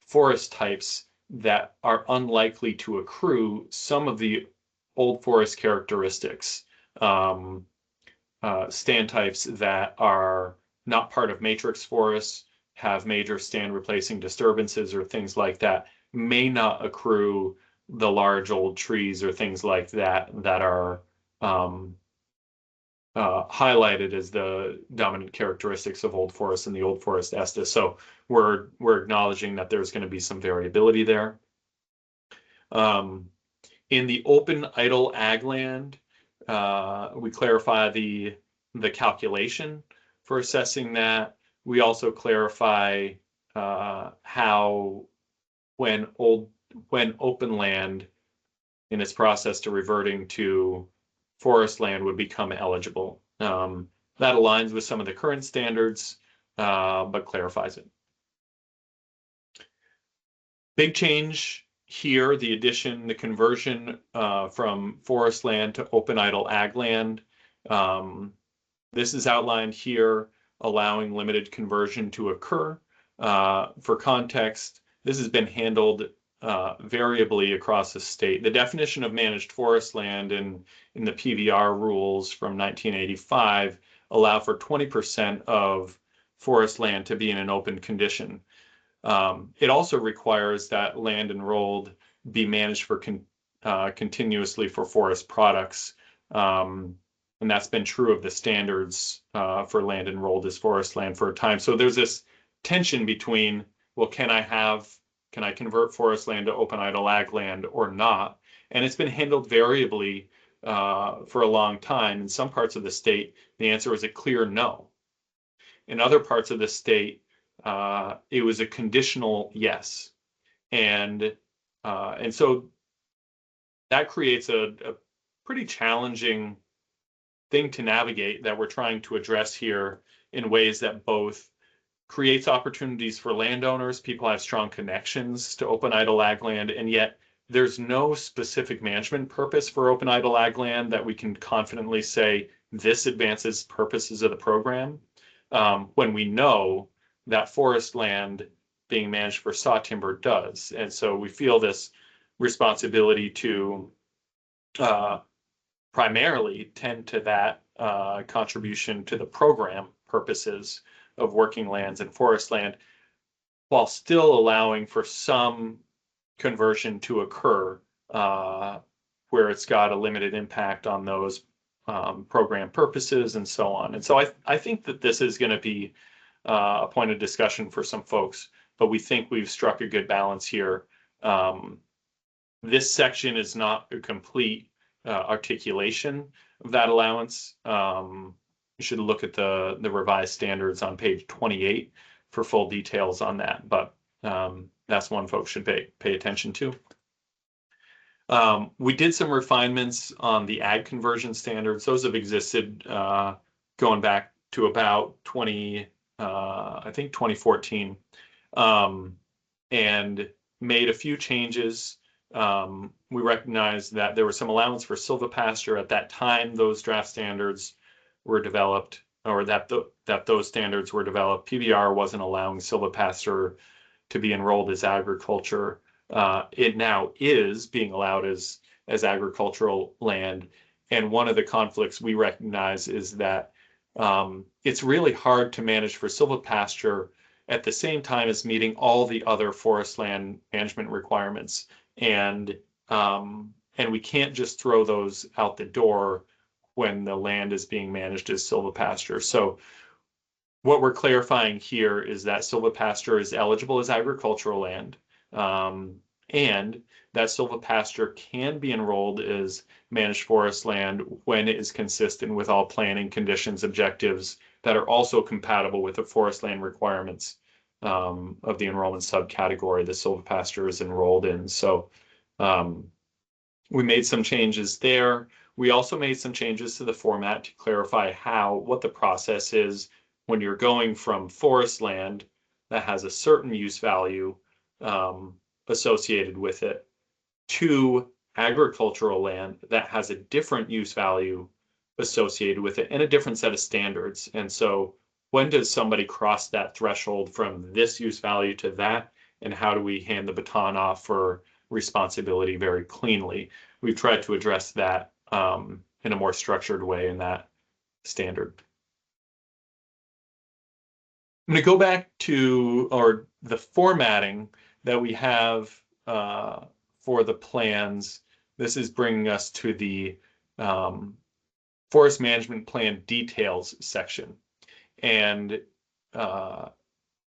forest types that are unlikely to accrue some of the old forest characteristics. Stand types that are not part of matrix forests, have major stand replacing disturbances or things like that, may not accrue the large old trees or things like that that are highlighted as the dominant characteristics of old forest and the old forest ESTA. So we're acknowledging that there's going to be some variability there. In the open idle ag land, we clarify the calculation for assessing that. We also clarify how when open land in its process to reverting to forest land would become eligible. That aligns with some of the current standards, but clarifies it. Big change here, the conversion from forest land to open idle ag land. This is outlined here, allowing limited conversion to occur. For context, this has been handled variably across the state. The definition of managed forest land in the PVR rules from 1985 allow for 20% of forest land to be in an open condition. It also requires that land enrolled be managed for continuously for forest products. And that's been true of the standards for land enrolled as forest land for a time. So there's this tension between, well, can I convert forest land to open idle ag land or not? And it's been handled variably for a long time. In some parts of the state, the answer was a clear no. In other parts of the state, it was a conditional yes. And so that creates a pretty challenging thing to navigate that we're trying to address here in ways that both creates opportunities for landowners, people have strong connections to open idle ag land, and yet there's no specific management purpose for open idle ag land that we can confidently say this advances purposes of the program, when we know that forest land being managed for saw timber does. And so we feel this responsibility to primarily tend to that contribution to the program purposes of working lands and forest land, while still allowing for some conversion to occur where it's got a limited impact on those program purposes and so on. And so I think that this is going to be a point of discussion for some folks, but we think we've struck a good balance here. This section is not a complete articulation of that allowance. You should look at the revised standards on page 28 for full details on that, but that's one folks should pay attention to. We did some refinements on the ag conversion standards. Those have existed going back to about 2014, and made a few changes. We recognized that there was some allowance for silvopasture at that time. Those draft standards were developed, or that those standards were developed. PBR wasn't allowing silvopasture to be enrolled as agriculture. It now is being allowed as agricultural land. And one of the conflicts we recognize is that it's really hard to manage for silvopasture at the same time as meeting all the other forest land management requirements. And we can't just throw those out the door when the land is being managed as silvopasture. So what we're clarifying here is that silvopasture is eligible as agricultural land, and that silvopasture can be enrolled as managed forest land when it is consistent with all planning conditions objectives that are also compatible with the forest land requirements of the enrollment subcategory that silvopasture is enrolled in. So we made some changes there. We also made some changes to the format to clarify what the process is when you're going from forest land that has a certain use value associated with it to agricultural land that has a different use value associated with it and a different set of standards. And so when does somebody cross that threshold from this use value to that, and how do we hand the baton off for responsibility very cleanly? We've tried to address that in a more structured way in that standard. I'm going to go back to the formatting that we have for the plans. This is bringing us to the Forest Management Plan Details section. And there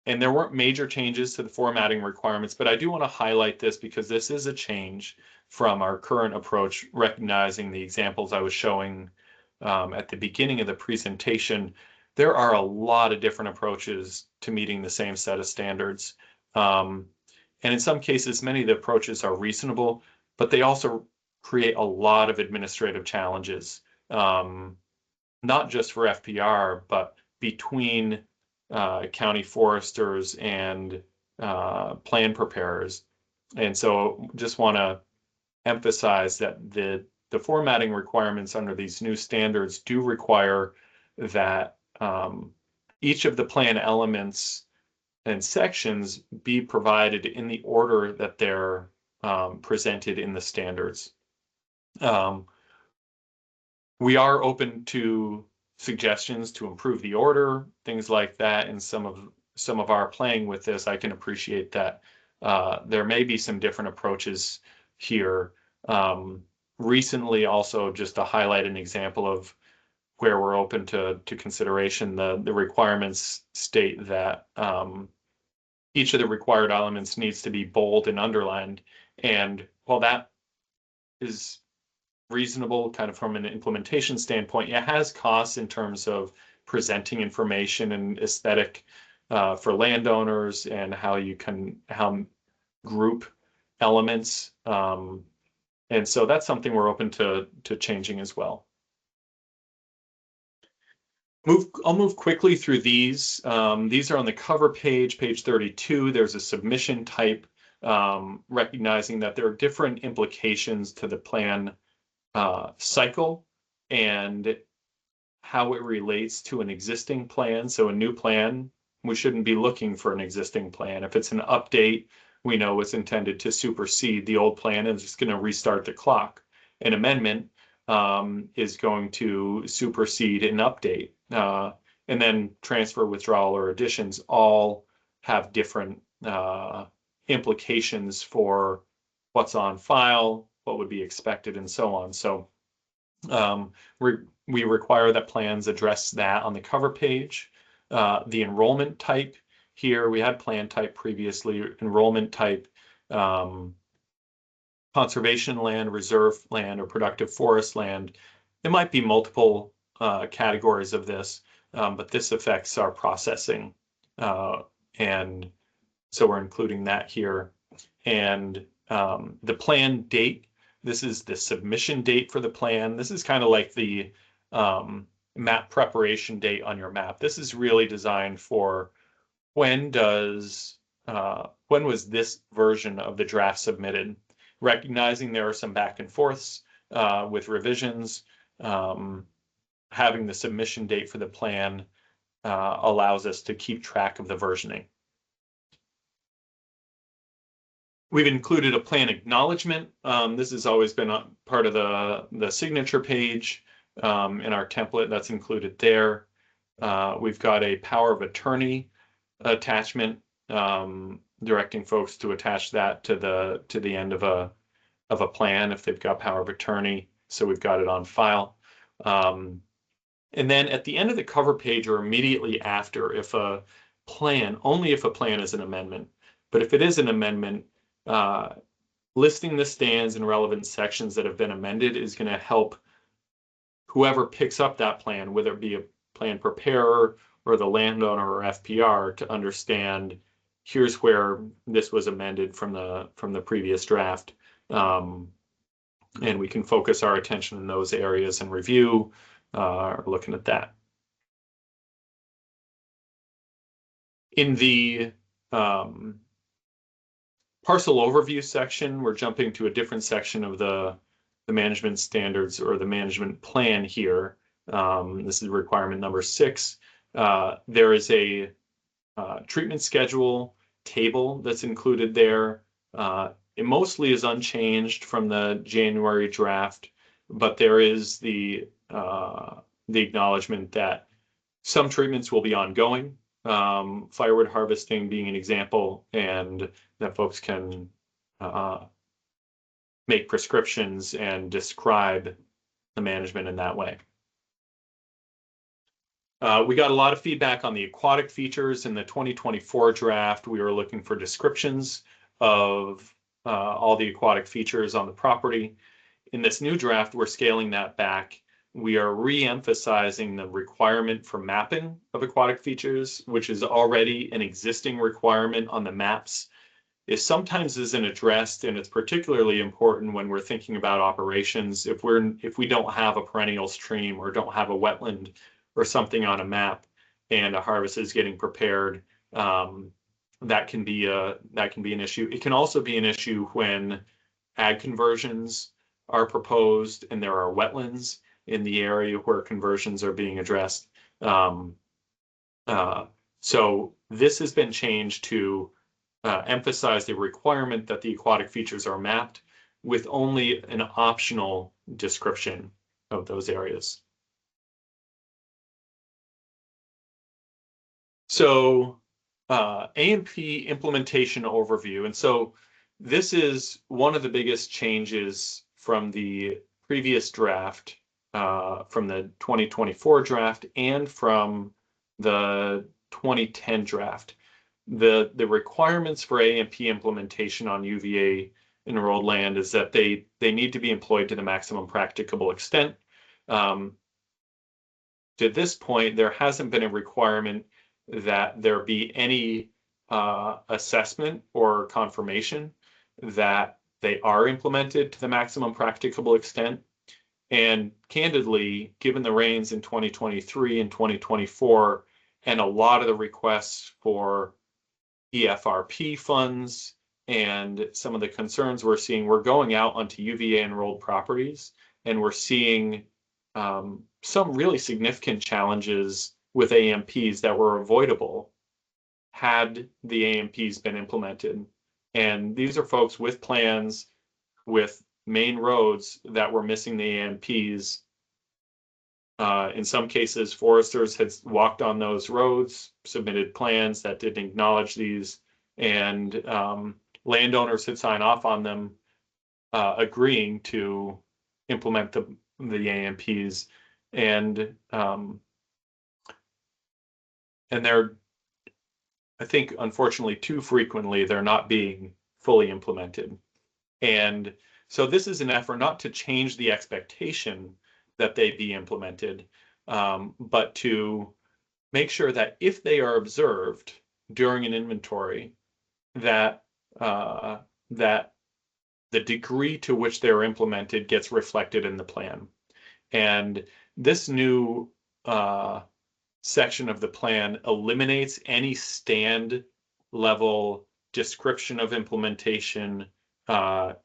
weren't major changes to the formatting requirements, but I do want to highlight this because this is a change from our current approach, recognizing the examples I was showing at the beginning of the presentation. There are a lot of different approaches to meeting the same set of standards. And in some cases, many of the approaches are reasonable, but they also create a lot of administrative challenges not just for FPR, but between county foresters and plan preparers. And so just want to emphasize that the formatting requirements under these new standards do require that each of the plan elements and sections be provided in the order that they're presented in the standards. We are open to suggestions to improve the order, things like that, and some of our playing with this. I can appreciate that there may be some different approaches here. Recently, also, just to highlight an example of where we're open to consideration, the requirements state that each of the required elements needs to be bold and underlined. And while that is reasonable kind of from an implementation standpoint, it has costs in terms of presenting information and aesthetic for landowners and how group elements. And so that's something we're open to changing as well. I'll move quickly through these. These are on the cover page, page 32. There's a submission type, recognizing that there are different implications to the plan cycle and how it relates to an existing plan. So a new plan, we shouldn't be looking for an existing plan. If it's an update, we know it's intended to supersede the old plan and it's just going to restart the clock. An amendment is going to supersede an update. And then transfer, withdrawal, or additions all have different implications for what's on file, what would be expected, and so on. So we require that plans address that on the cover page. The enrollment type here, we had plan type previously, enrollment type, conservation land, reserve land, or productive forest land. It might be multiple categories of this, but this affects our processing. And so we're including that here. And the plan date, this is the submission date for the plan. This is kind of like the map preparation date on your map. This is really designed for when was this version of the draft submitted? Recognizing there are some back and forths with revisions, having the submission date for the plan allows us to keep track of the versioning. We've included a plan acknowledgement. This has always been a part of the signature page in our template. That's included there. We've got a power of attorney attachment, directing folks to attach that to the end of a plan if they've got power of attorney. So we've got it on file. And then at the end of the cover page or immediately after, only if a plan is an amendment, but if it is an amendment, listing the stands and relevant sections that have been amended is going to help whoever picks up that plan, whether it be a plan preparer or the landowner or FPR, to understand here's where this was amended from the previous draft. And we can focus our attention in those areas and review looking at that. In the parcel overview section, we're jumping to a different section of the management standards or the management plan here. This is requirement number 6. There is a treatment schedule table that's included there. It mostly is unchanged from the January draft, but there is the acknowledgement that some treatments will be ongoing, firewood harvesting being an example, and that folks can make prescriptions and describe the management in that way. We got a lot of feedback on the aquatic features. In the 2024 draft. We were looking for descriptions of all the aquatic features on the property. In this new draft, we're scaling that back. We are re-emphasizing the requirement for mapping of aquatic features, which is already an existing requirement on the maps is sometimes isn't addressed, and it's particularly important when we're thinking about operations. If we don't have a perennial stream or don't have a wetland or something on a map, and a harvest is getting prepared, that can be an issue. It can also be an issue when ag conversions are proposed and there are wetlands in the area where conversions are being addressed. So this has been changed to emphasize the requirement that the aquatic features are mapped with only an optional description of those areas. So A&P implementation overview. And so this is one of the biggest changes from the previous draft, from the 2024 draft and from the 2010 draft. The requirements for A&P implementation on UVA enrolled land is that they need to be employed to the maximum practicable extent. To this point, there hasn't been a requirement that there be any assessment or confirmation that they are implemented to the maximum practicable extent. And candidly, given the rains in 2023 and 2024, and a lot of the requests for EFRP funds and some of the concerns we're seeing, we're going out onto UVA enrolled properties, and we're seeing some really significant challenges with AMPs that were avoidable had the AMPs been implemented. And these are folks with plans, with main roads that were missing the AMPs. In some cases, foresters had walked on those roads, submitted plans that didn't acknowledge these, and landowners had signed off on them, agreeing to implement the AMPs. And they're, I think, unfortunately, too frequently, they're not being fully implemented. And so this is an effort not to change the expectation that they be implemented, but to make sure that if they are observed during an inventory, that that the degree to which they're implemented gets reflected in the plan. And this new section of the plan eliminates any stand level description of implementation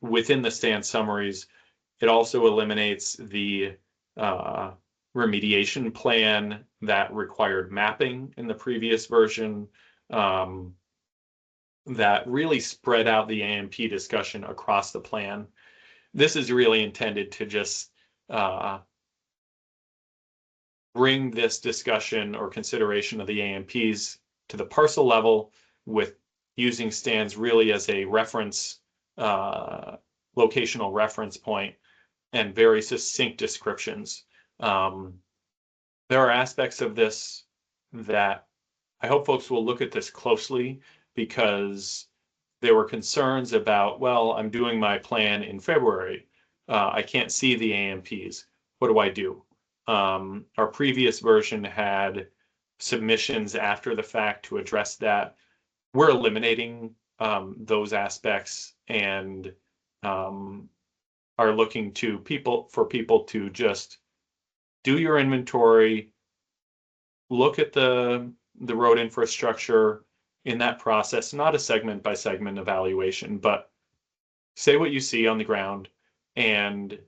within the stand summaries. It also eliminates the remediation plan that required mapping in the previous version, that really spread out the AMP discussion across the plan. This is really intended to just bring this discussion or consideration of the AMPs to the parcel level, with using stands really as a reference, locational reference point, and very succinct descriptions. There are aspects of this that I hope folks will look at this closely, because there were concerns about, well, I'm doing my plan in February. I can't see the AMPs. What do I do? Our previous version had submissions after the fact to address that. We're eliminating those aspects, and are looking to for people to just do your inventory, look at the road infrastructure in that process, not a segment by segment evaluation, but say what you see on the ground and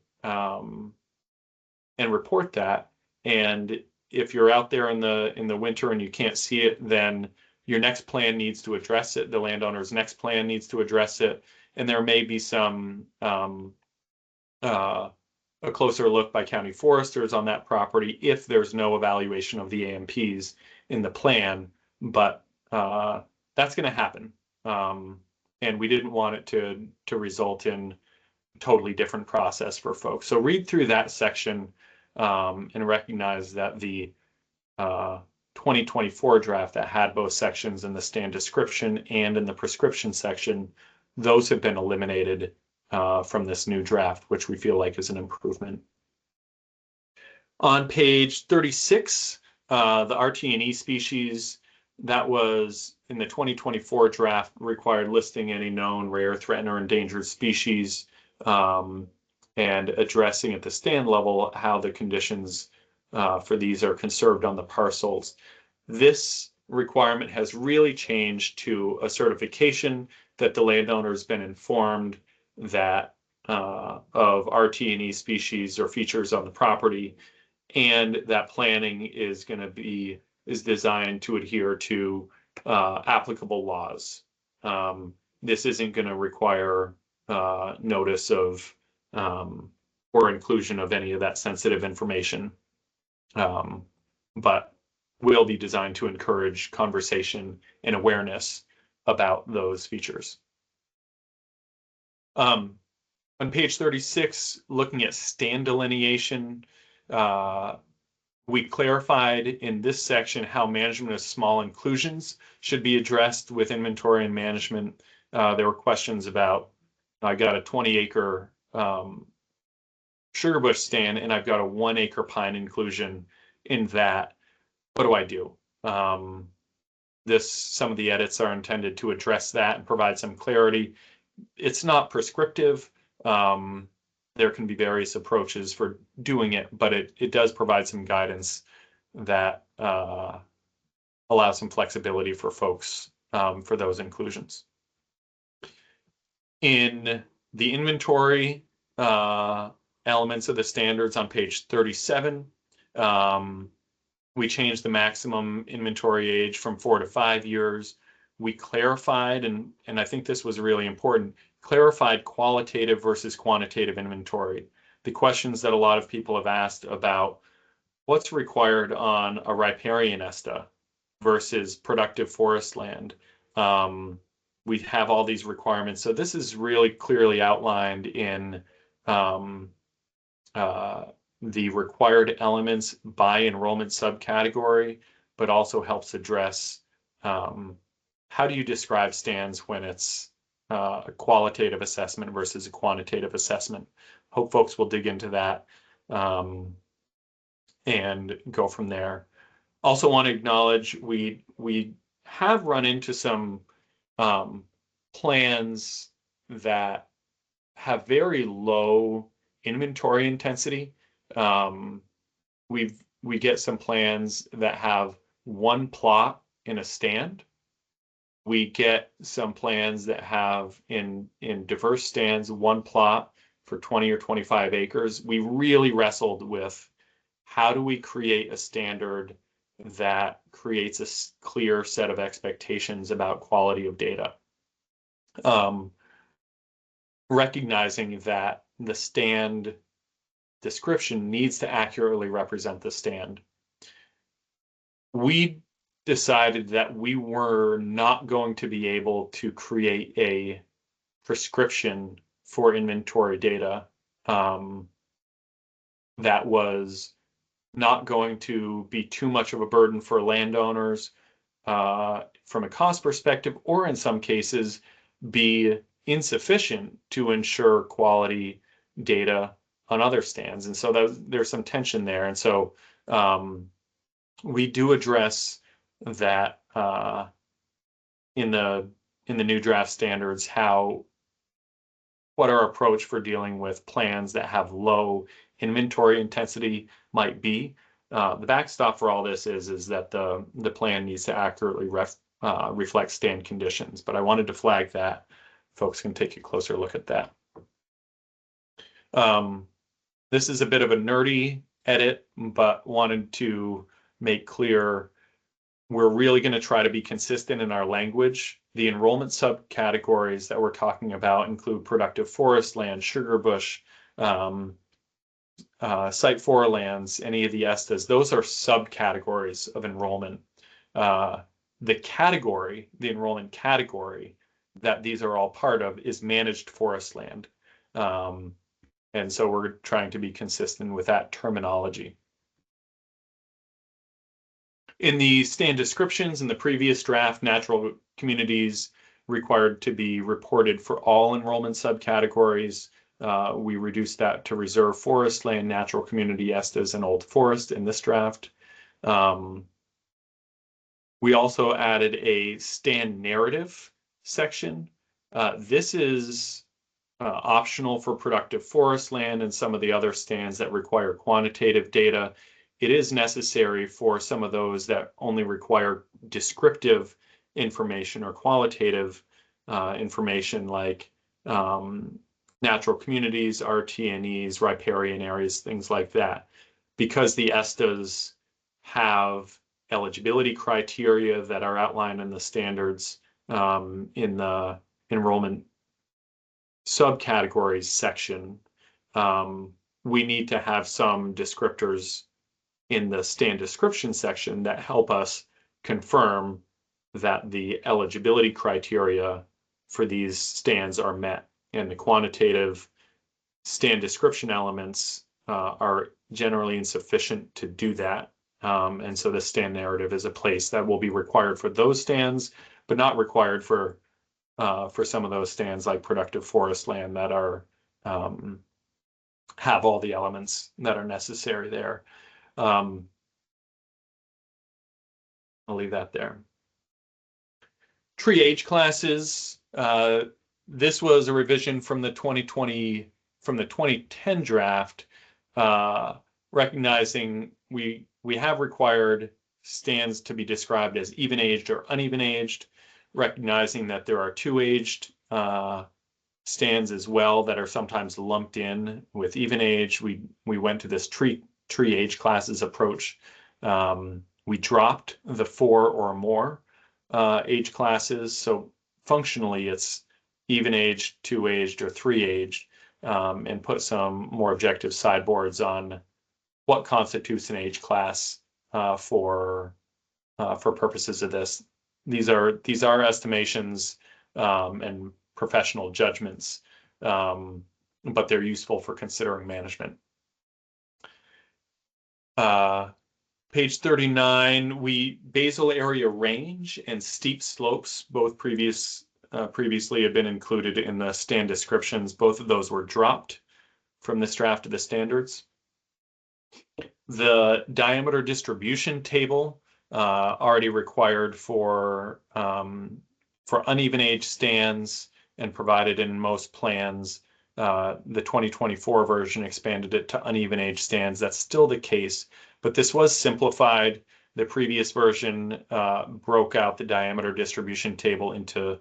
report that. And if you're out there in the winter and you can't see it, then your next plan needs to address it. The landowner's next plan needs to address it. And there may be some a closer look by county foresters on that property if there's no evaluation of the AMPs in the plan. But that's going to happen. And we didn't want it to result in a totally different process for folks. So read through that section and recognize that the 2024 draft that had both sections in the stand description and in the prescription section, those have been eliminated from this new draft, which we feel like is an improvement. On page 36, the RT&E species, that was in the 2024 draft, required listing any known rare, threatened, or endangered species, and addressing at the stand level how the conditions for these are conserved on the parcels. This requirement has really changed to a certification that the landowner has been informed that of RT&E species or features on the property, and that planning is designed to adhere to applicable laws. This isn't going to require notice of or inclusion of any of that sensitive information, but will be designed to encourage conversation and awareness about those features. On page 36, looking at stand delineation, we clarified in this section how management of small inclusions should be addressed with inventory and management. There were questions about, I got a 20-acre sugar bush stand and I've got a 1-acre pine inclusion in that. What do I do? Some of the edits are intended to address that and provide some clarity. It's not prescriptive. There can be various approaches for doing it, but it does provide some guidance that allows some flexibility for folks for those inclusions. In the inventory elements of the standards on page 37, we changed the maximum inventory age from 4 to 5 years. We clarified, and I think this was really important, clarified qualitative versus quantitative inventory. The questions that a lot of people have asked about what's required on a riparian ESTA versus productive forest land. We have all these requirements. So this is really clearly outlined in the required elements by enrollment subcategory, but also helps address how do you describe stands when it's a qualitative assessment versus a quantitative assessment. Hope folks will dig into that and go from there. Also want to acknowledge we have run into some plans that have very low inventory intensity. We get some plans that have 1 plot in a stand. We get some plans that have in diverse stands 1 plot for 20 or 25 acres. We really wrestled with how do we create a standard that creates a clear set of expectations about quality of data. Recognizing that the stand description needs to accurately represent the stand. We decided that we were not going to be able to create a prescription for inventory data that was not going to be too much of a burden for landowners from a cost perspective, or in some cases be insufficient to ensure quality data on other stands. And so there's some tension there. And so we do address that in the new draft standards, what our approach for dealing with plans that have low inventory intensity might be. The backstop for all this is that the plan needs to accurately reflect stand conditions. But I wanted to flag that. Folks can take a closer look at that. This is a bit of a nerdy edit, but wanted to make clear we're really going to try to be consistent in our language. The enrollment subcategories that we're talking about include productive forest land, sugar bush, site for lands, any of the ESTAs. Those are subcategories of enrollment. The enrollment category that these are all part of is managed forest land. And so we're trying to be consistent with that terminology. In the stand descriptions in the previous draft, natural communities required to be reported for all enrollment subcategories. We reduced that to reserve forest land, natural community, ESTAs, and old forest in this draft. We also added a stand narrative section. This is optional for productive forest land and some of the other stands that require quantitative data. It is necessary for some of those that only require descriptive information or qualitative information like natural communities, RTNEs, riparian areas, things like that. Because the ESTAs have eligibility criteria that are outlined in the standards in the enrollment subcategories section, we need to have some descriptors in the stand description section that help us confirm that the eligibility criteria for these stands are met, and the quantitative stand description elements are generally insufficient to do that. And so the stand narrative is a place that will be required for those stands, but not required for some of those stands like productive forest land that are have all the elements that are necessary there. I'll leave that there. Tree age classes. This was a revision from the 2010 draft, recognizing we have required stands to be described as even aged or uneven aged, recognizing that there are two aged stands as well that are sometimes lumped in with even age. We went to this tree age classes approach. We dropped the 4 or more age classes, so functionally it's even aged, 2 aged, or 3 aged, and put some more objective sideboards on what constitutes an age class for purposes of this. These are estimations and professional judgments, but they're useful for considering management. Page 39, basal area range and steep slopes, both previously had been included in the stand descriptions. Both of those were dropped from this draft of the standards. The diameter distribution table, already required for uneven age stands and provided in most plans. The 2024 version expanded it to uneven age stands. That's still the case, but this was simplified. The previous version broke out the diameter distribution table into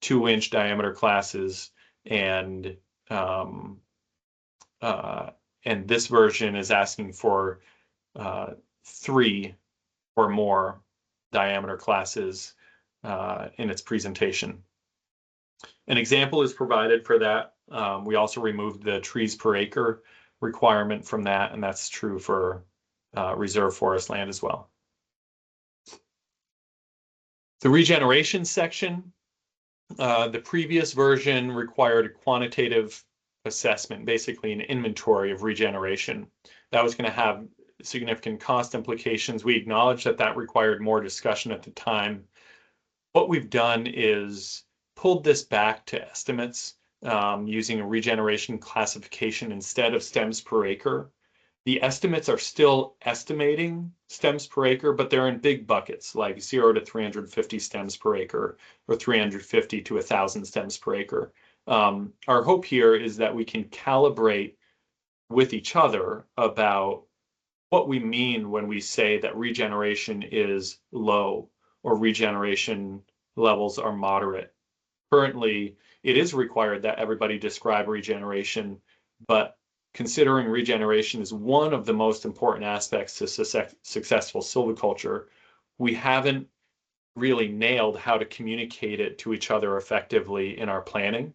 2-inch diameter classes, and this version is asking for 3 or more diameter classes in its presentation. An example is provided for that. We also removed the trees per acre requirement from that, and that's true for reserve forest land as well. The regeneration section, the previous version required a quantitative assessment, basically an inventory of regeneration. That was going to have significant cost implications. We acknowledged that that required more discussion at the time. What we've done is pulled this back to estimates using a regeneration classification instead of stems per acre. The estimates are still estimating stems per acre, but they're in big buckets, like 0 to 350 stems per acre or 350 to 1,000 stems per acre. Our hope here is that we can calibrate with each other about what we mean when we say that regeneration is low or regeneration levels are moderate. Currently, it is required that everybody describe regeneration, but considering regeneration is one of the most important aspects to successful silviculture, we haven't really nailed how to communicate it to each other effectively in our planning.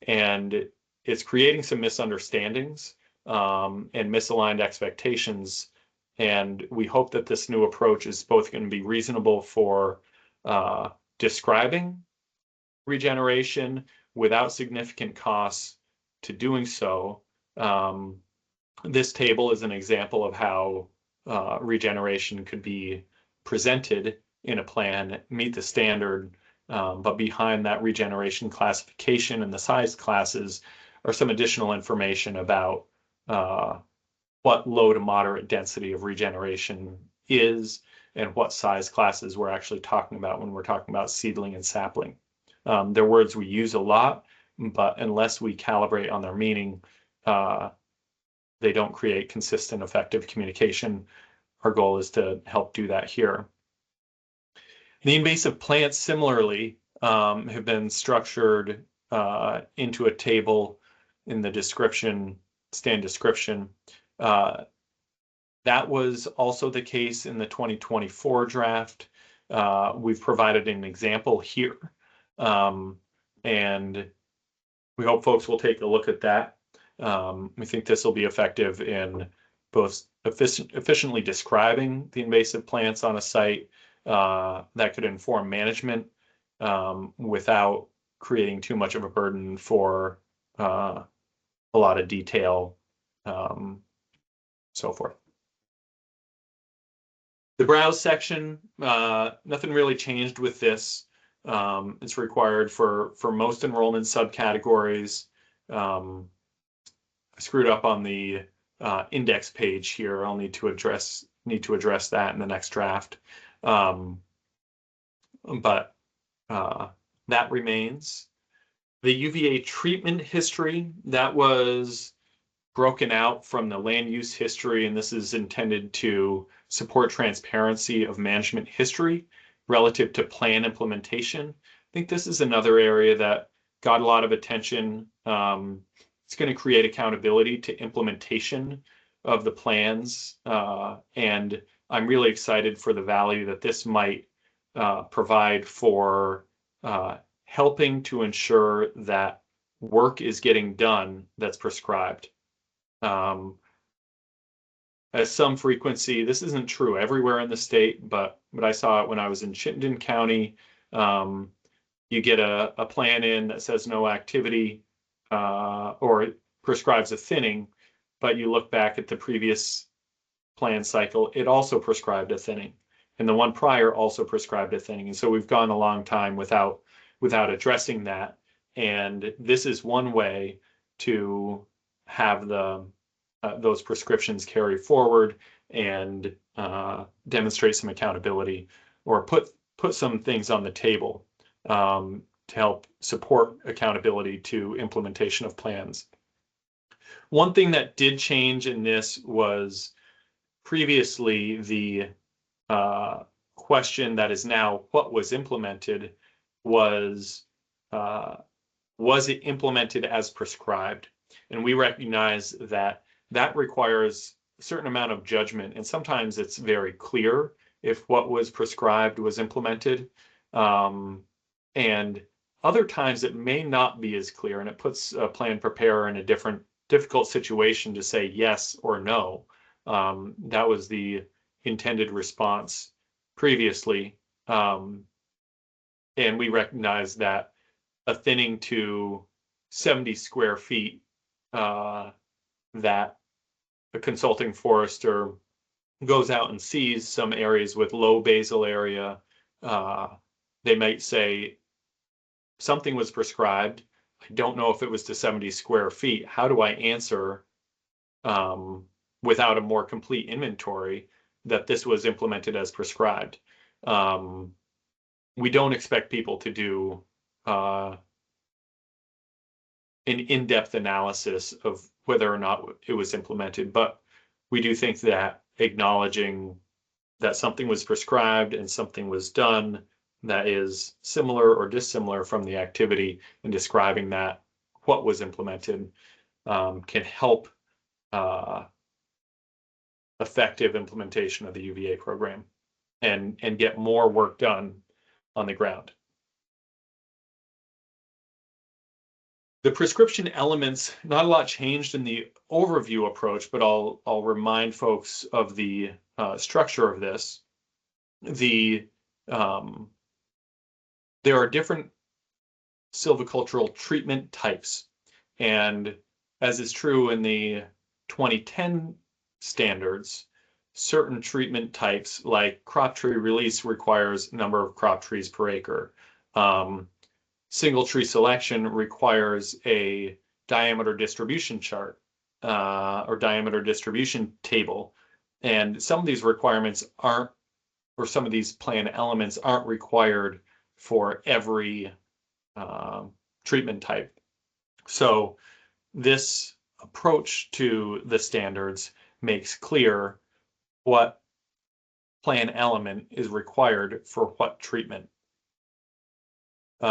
And it's creating some misunderstandings and misaligned expectations. And we hope that this new approach is both going to be reasonable for describing regeneration without significant costs to doing so. This table is an example of how regeneration could be presented in a plan, meet the standard, but behind that regeneration classification and the size classes are some additional information about what low to moderate density of regeneration is, and what size classes we're actually talking about when we're talking about seedling and sapling. They're words we use a lot, but unless we calibrate on their meaning, they don't create consistent, effective communication. Our goal is to help do that here. The invasive plants, similarly, have been structured into a table in the description, stand description. That was also the case in the 2024 draft. We've provided an example here, and we hope folks will take a look at that. We think this will be effective in both efficiently describing the invasive plants on a site that could inform management without creating too much of a burden for a lot of detail, so forth. The browse section, nothing really changed with this. It's required for most enrollment subcategories. I screwed up on the index page here. I'll need to address that in the next draft. But that remains. The UVA treatment history, that was broken out from the land use history, and this is intended to support transparency of management history relative to plan implementation. I think this is another area that got a lot of attention. It's going to create accountability to implementation of the plans, and I'm really excited for the value that this might provide for helping to ensure that work is getting done that's prescribed. At some frequency, this isn't true everywhere in the state, but I saw it when I was in Chittenden County. You get a plan in that says no activity, or it prescribes a thinning, but you look back at the previous plan cycle, it also prescribed a thinning, and the one prior also prescribed a thinning. And so we've gone a long time without addressing that. And this is one way to have those prescriptions carry forward and demonstrate some accountability, or put some things on the table to help support accountability to implementation of plans. One thing that did change in this was previously the question that is now what was implemented was it implemented as prescribed? And we recognize that requires a certain amount of judgment, and sometimes it's very clear if what was prescribed was implemented, and other times it may not be as clear, and it puts a plan preparer in a difficult situation to say yes or no. That was the intended response previously, and we recognize that a thinning to 70 square feet, that a consulting forester goes out and sees some areas with low basal area, they might say something was prescribed. I don't know if it was to 70 square feet. How do I answer without a more complete inventory that this was implemented as prescribed? We don't expect people to do an in-depth analysis of whether or not it was implemented, but we do think that acknowledging that something was prescribed and something was done that is similar or dissimilar from the activity, and describing that what was implemented can help effective implementation of the UVA program and get more work done on the ground. The prescription elements, not a lot changed in the overview approach, but I'll remind folks of the structure of this. There are different silvicultural treatment types, and as is true in the 2010 standards, certain treatment types like crop tree release requires number of crop trees per acre. Single tree selection requires a diameter distribution chart or diameter distribution table. And some of these requirements aren't or some of these plan elements aren't required for every treatment type. So this approach to the standards makes clear what plan element is required for what treatment. There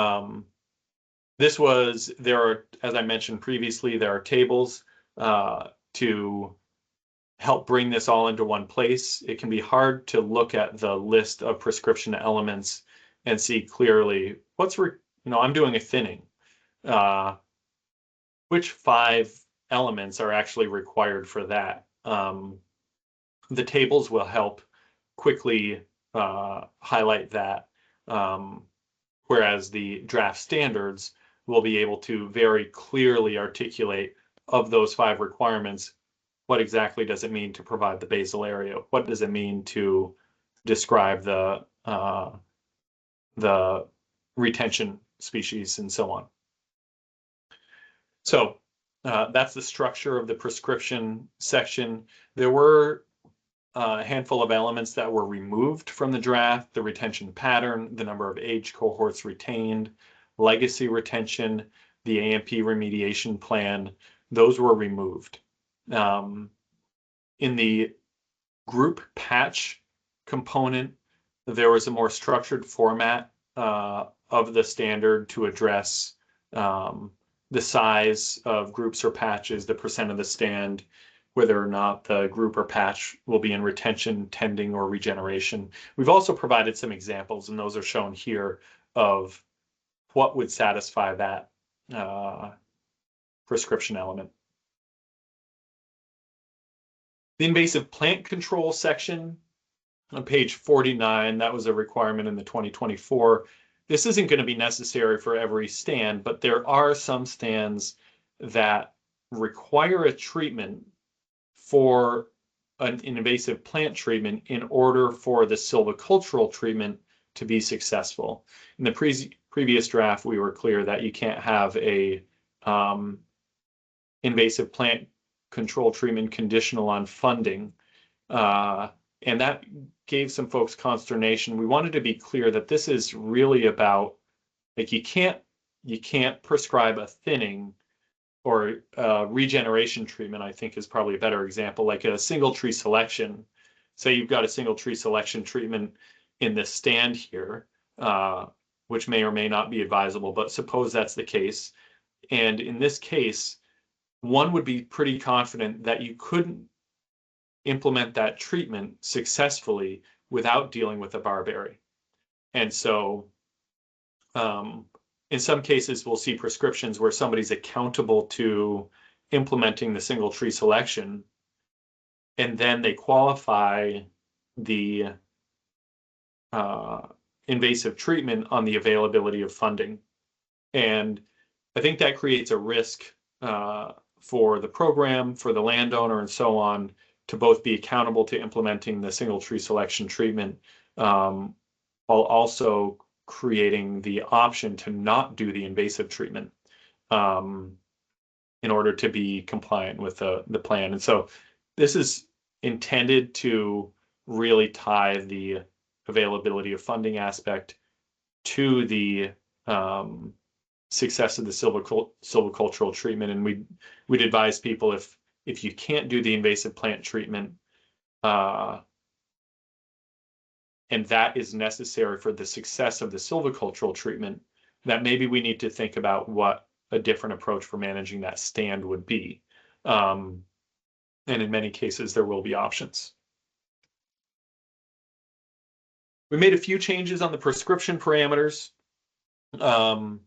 are, as I mentioned previously, there are tables to help bring this all into one place. It can be hard to look at the list of prescription elements and see clearly I'm doing a thinning. Which 5 elements are actually required for that? The tables will help quickly highlight that, whereas the draft standards will be able to very clearly articulate, of those 5 requirements, what exactly does it mean to provide the basal area? What does it mean to describe the retention species and so on? So that's the structure of the prescription section. There were a handful of elements that were removed from the draft: the retention pattern, the number of age cohorts retained, legacy retention, the AMP remediation plan. Those were removed. In the group patch component, there was a more structured format of the standard to address the size of groups or patches, the percent of the stand, whether or not the group or patch will be in retention, tending, or regeneration. We've also provided some examples, and those are shown here, of what would satisfy that prescription element. The invasive plant control section on page 49, that was a requirement in the 2024. This isn't going to be necessary for every stand, but there are some stands that require a treatment for an invasive plant treatment in order for the silvicultural treatment to be successful. In the previous draft, we were clear that you can't have a invasive plant control treatment conditional on funding. And that gave some folks consternation. We wanted to be clear that this is really about, like, you can't prescribe a thinning or regeneration treatment, I think is probably a better example, like a single tree selection. Say you've got a single tree selection treatment in this stand here, which may or may not be advisable, but suppose that's the case. And in this case, one would be pretty confident that you couldn't implement that treatment successfully without dealing with a barberry. And so in some cases, we'll see prescriptions where somebody's accountable to implementing the single tree selection, and then they qualify the invasive treatment on the availability of funding. And I think that creates a risk for the program, for the landowner, and so on, to both be accountable to implementing the single tree selection treatment, while also creating the option to not do the invasive treatment in order to be compliant with the plan. And so this is intended to really tie the availability of funding aspect to the success of the silvicultural treatment. And we'd advise people, if you can't do the invasive plant treatment, and that is necessary for the success of the silvicultural treatment, that maybe we need to think about what a different approach for managing that stand would be. And in many cases, there will be options. We made a few changes on the prescription parameters. They're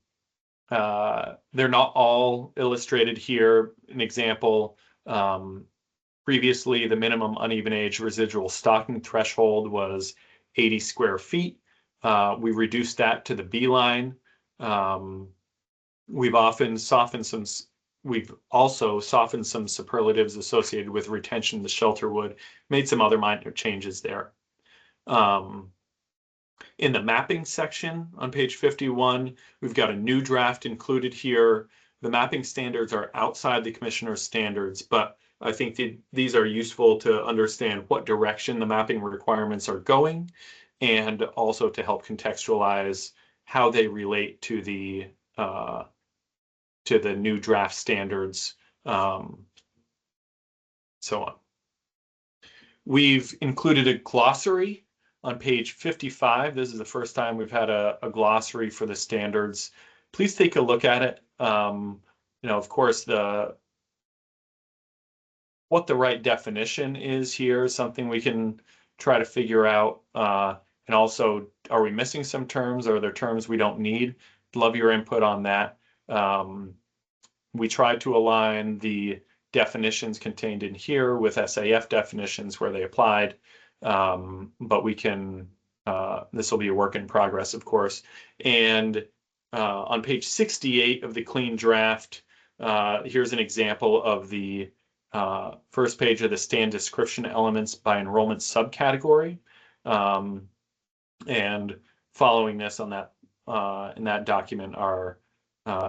not all illustrated here. An example, previously the minimum uneven age residual stocking threshold was 80 square feet. We reduced that to the B line. We've also softened some superlatives associated with retention of the shelter wood, made some other minor changes there. In the mapping section on page 51, we've got a new draft included here. The mapping standards are outside the commissioner's standards, but I think these are useful to understand what direction the mapping requirements are going. and also to help contextualize how they relate to the new draft standards, so on. We've included a glossary on page 55. This is the first time we've had a glossary for the standards. Please take a look at it. Of course, what the right definition is here is something we can try to figure out. And also, are we missing some terms? Or are there terms we don't need? Love your input on that. We tried to align the definitions contained in here with SAF definitions where they applied, but we can, this will be a work in progress, of course. And on page 68 of the clean draft, here's an example of the first page of the stand description elements by enrollment subcategory. And following this on that in that document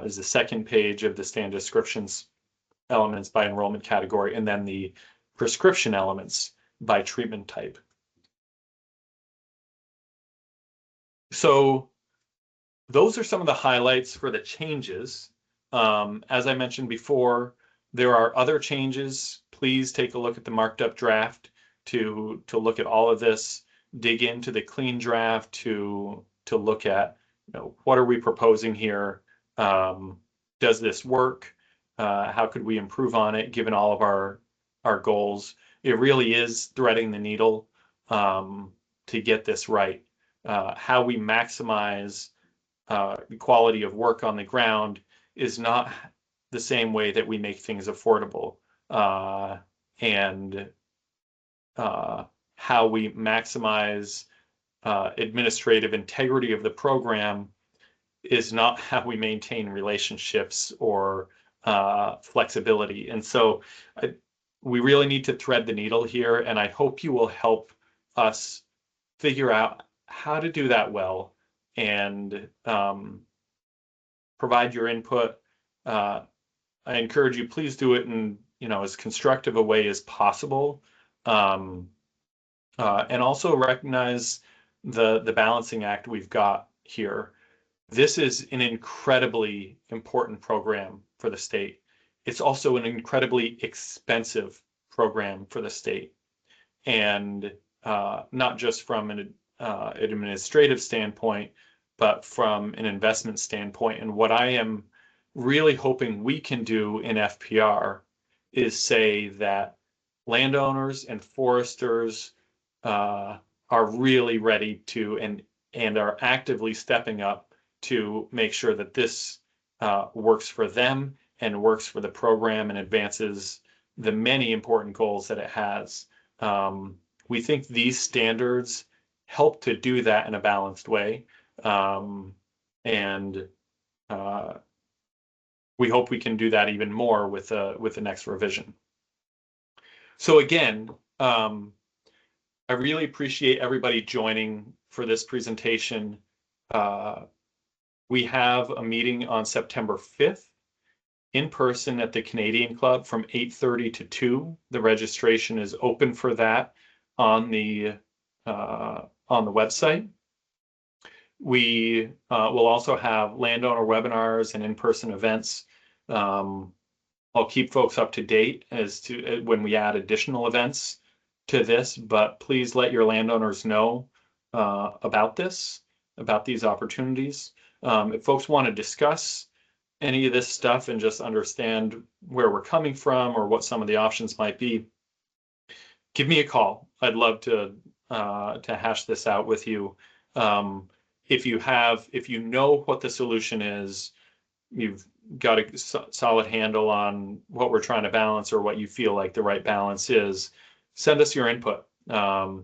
is the second page of the stand descriptions elements by enrollment category, and then the prescription elements by treatment type. So those are some of the highlights for the changes. As I mentioned before, there are other changes. Please take a look at the marked up draft to look at all of this, dig into the clean draft to look at, what are we proposing here? Does this work? How could we improve on it given all of our goals? It really is threading the needle to get this right. How we maximize the quality of work on the ground is not the same way that we make things affordable. And how we maximize administrative integrity of the program is not how we maintain relationships or flexibility. And so we really need to thread the needle here, and I hope you will help us figure out how to do that well and provide your input. I encourage you, please do it in as constructive a way as possible, and also recognize the balancing act we've got here. This is an incredibly important program for the state. It's also an incredibly expensive program for the state, and not just from an administrative standpoint, but from an investment standpoint. And what I am really hoping we can do in FPR is say that landowners and foresters are really ready to and are actively stepping up to make sure that this works for them and works for the program and advances the many important goals that it has. We think these standards help to do that in a balanced way. And we hope we can do that even more with the next revision. So again, I really appreciate everybody joining for this presentation. We have a meeting on September 5th in person at the Canadian Club from 8:30 to 2. The registration is open for that on the website. We will also have landowner webinars and in-person events. I'll keep folks up to date as to when we add additional events to this, but please let your landowners know about these opportunities. If folks want to discuss any of this stuff and just understand where we're coming from or what some of the options might be, give me a call. I'd love to hash this out with you. If you know what the solution is, you've got a solid handle on what we're trying to balance or what you feel like the right balance is, send us your input. And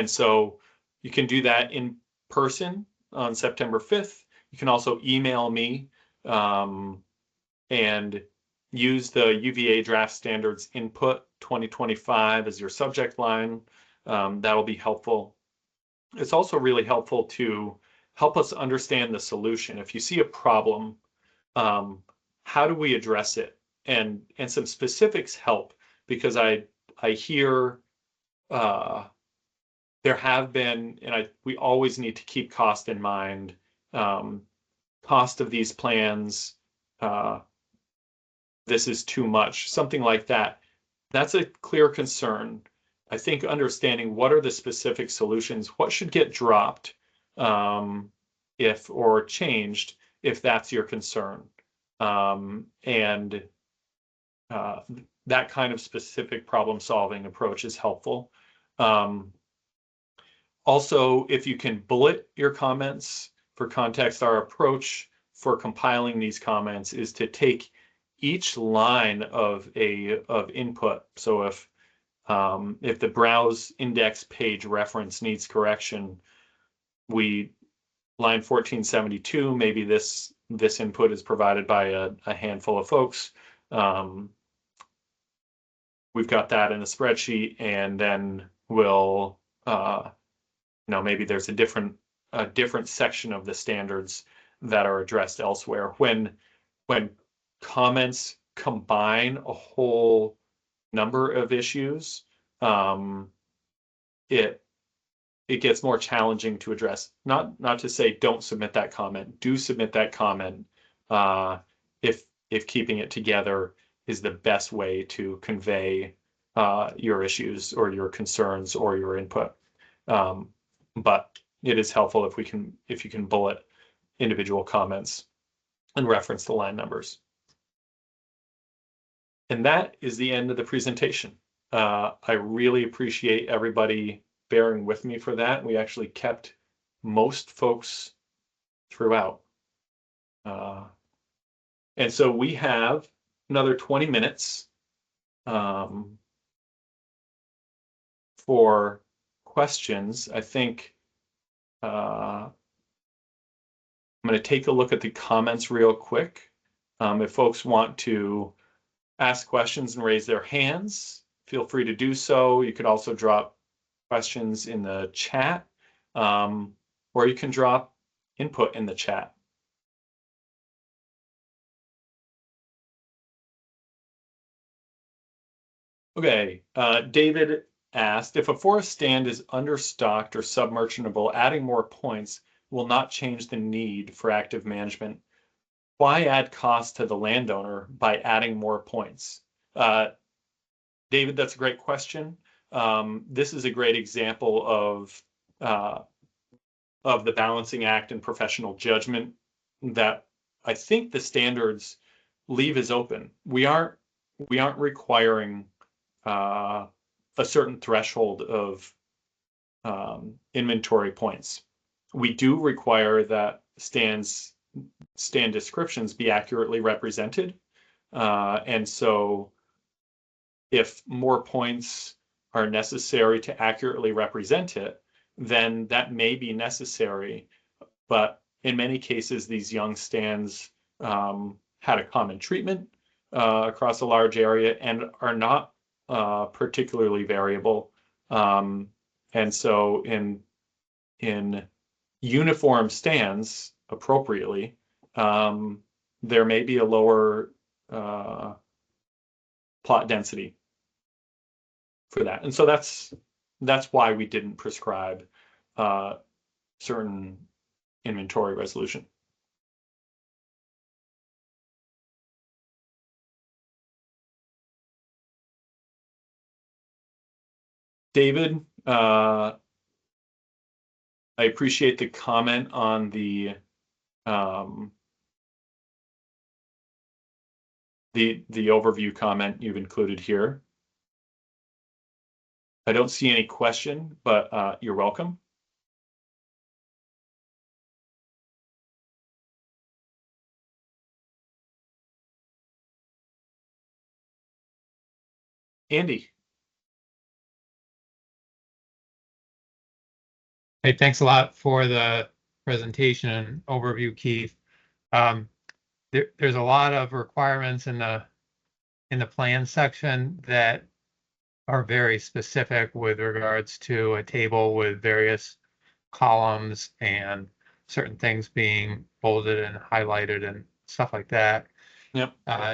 so you can do that in person on September 5th. You can also email me and use the UVA Draft Standards Input 2025 as your subject line. That'll be helpful. It's also really helpful to help us understand the solution. If you see a problem, how do we address it? And some specifics help, because I hear there have been, and we always need to keep cost in mind. Cost of these plans, this is too much, something like that. That's a clear concern. I think understanding what are the specific solutions, what should get dropped if or changed if that's your concern. And that kind of specific problem solving approach is helpful. Also, if you can bullet your comments for context, our approach for compiling these comments is to take each line of input. So if the browse index page reference needs correction, line 1472, maybe this input is provided by a handful of folks. We've got that in a spreadsheet, and then we'll maybe there's a different section of the standards that are addressed elsewhere. When comments combine a whole number of issues, it gets more challenging to address. Not to say don't submit that comment. Do submit that comment if keeping it together is the best way to convey your issues or your concerns or your input. But it is helpful if you can bullet individual comments and reference the line numbers. And that is the end of the presentation. I really appreciate everybody bearing with me for that. We actually kept most folks throughout. And so we have another 20 minutes for questions. I think I'm going to take a look at the comments real quick. If folks want to ask questions and raise their hands, feel free to do so. You could also drop questions in the chat, or you can drop input in the chat. Okay, David asked, if a forest stand is understocked or submerchantable, adding more points will not change the need for active management. Why add cost to the landowner by adding more points? David, that's a great question. This is a great example of the balancing act and professional judgment that I think the standards leave as open. We aren't requiring a certain threshold of inventory points. We do require that stand descriptions be accurately represented. And so if more points are necessary to accurately represent it, then that may be necessary. But in many cases, these young stands had a common treatment across a large area and are not particularly variable. And so in uniform stands appropriately, there may be a lower plot density for that. And so that's why we didn't prescribe certain inventory resolution. David, I appreciate the comment on the overview comment you've included here. I don't see any question, but you're welcome. Andy. Hey, thanks a lot for the presentation and overview, Keith. There's a lot of requirements in the plan section that are very specific with regards to a table with various columns and certain things being bolded and highlighted and stuff like that. Yep.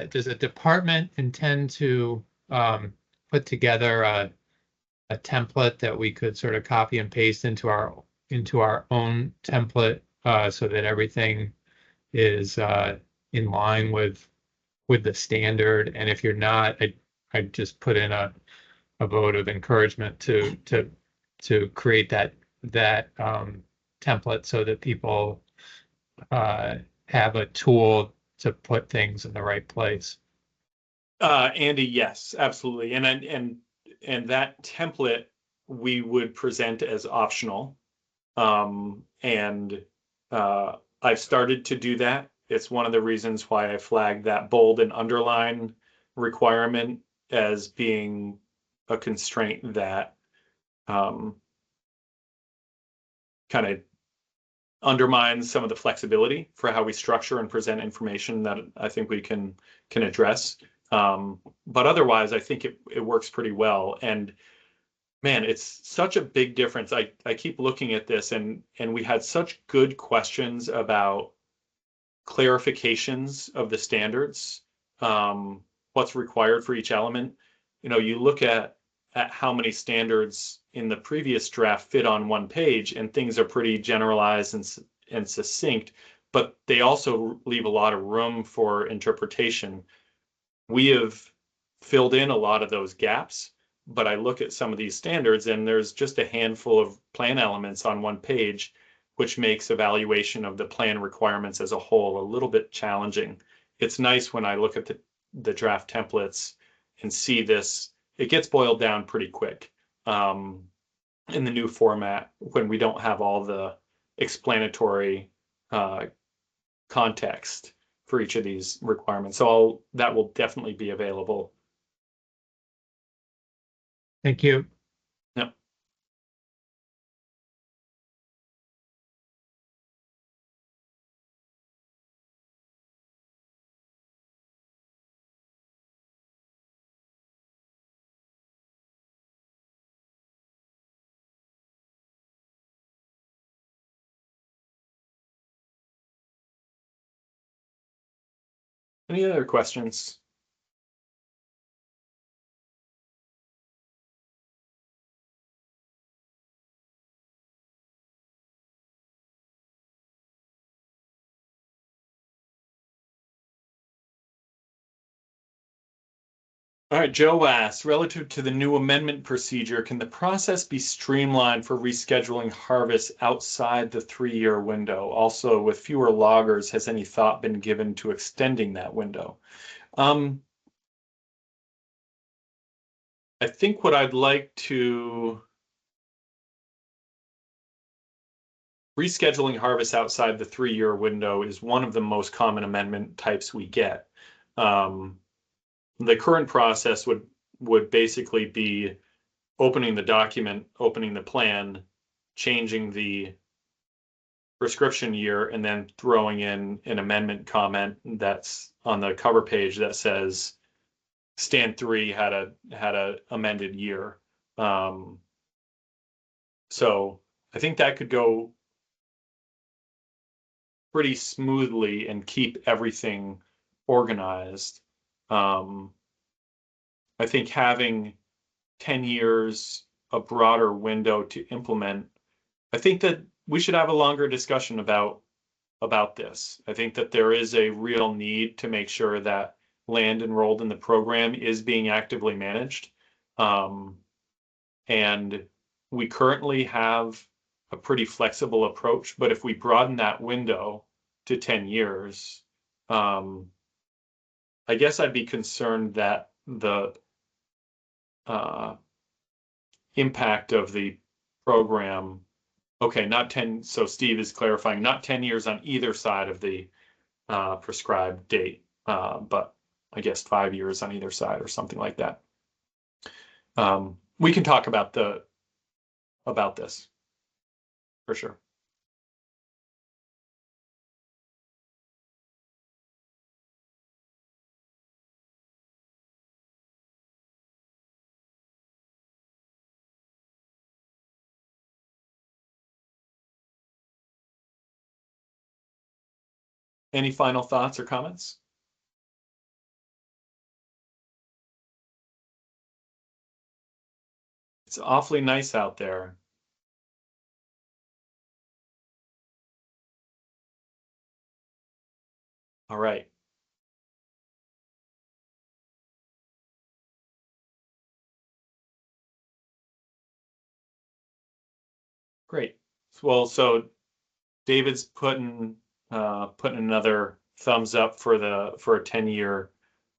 Does a department intend to put together a template that we could sort of copy and paste into our own template, so that everything is in line with the standard. And if you're not, I'd just put in a vote of encouragement to create that template so that people have a tool to put things in the right place. Andy, yes, absolutely. And that template we would present as optional. And I've started to do that. It's one of the reasons why I flagged that bold and underline requirement as being a constraint that kind of undermines some of the flexibility for how we structure and present information that I think we can address. But otherwise, I think it works pretty well. And man, it's such a big difference. I keep looking at this, and we had such good questions about clarifications of the standards, what's required for each element. You know, you look at how many standards in the previous draft fit on one page, and things are pretty generalized and succinct, but they also leave a lot of room for interpretation. We have filled in a lot of those gaps, but I look at some of these standards and there's just a handful of plan elements on one page, which makes evaluation of the plan requirements as a whole a little bit challenging. It's nice when I look at the draft templates and see this, it gets boiled down pretty quick in the new format when we don't have all the explanatory context for each of these requirements. So that will definitely be available. Thank you. Yep. Any other questions? All right, Joe asks, relative to the new amendment procedure, can the process be streamlined for rescheduling harvests outside the 3-year window? Also, with fewer loggers, has any thought been given to extending that window? I think what I'd like to rescheduling harvests outside the 3-year window is one of the most common amendment types we get. The current process would basically be opening the document, opening the plan, changing the prescription year, and then throwing in an amendment comment that's on the cover page that says stand 3 had a amended year. So I think that could go pretty smoothly and keep everything organized. I think having 10 years, a broader window to implement, I think that we should have a longer discussion about this. I think that there is a real need to make sure that land enrolled in the program is being actively managed. And we currently have a pretty flexible approach, but if we broaden that window to 10 years, I guess I'd be concerned that the impact of the program, okay, not 10, so Steve is clarifying, not 10 years on either side of the prescribed date, but I guess 5 years on either side or something like that. We can talk about this for sure. Any final thoughts or comments? It's awfully nice out there. All right. Great. Well, so David's putting another thumbs up for a 10-year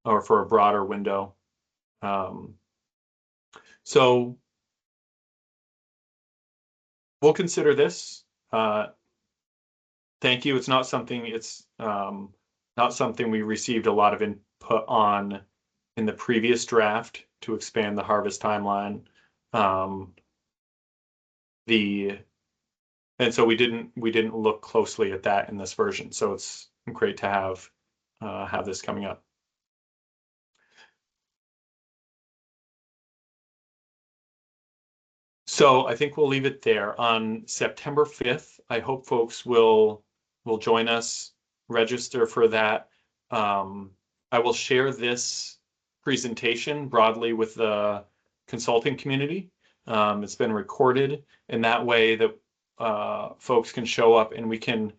or for a broader window. So we'll consider this. Thank you. It's not something we received a lot of input on in the previous draft to expand the harvest timeline. And so we didn't look closely at that in this version. So it's great to have this coming up. So I think we'll leave it there. On September 5th, I hope folks will join us, register for that. I will share this presentation broadly with the consulting community. It's been recorded, and that way that folks can show up and we can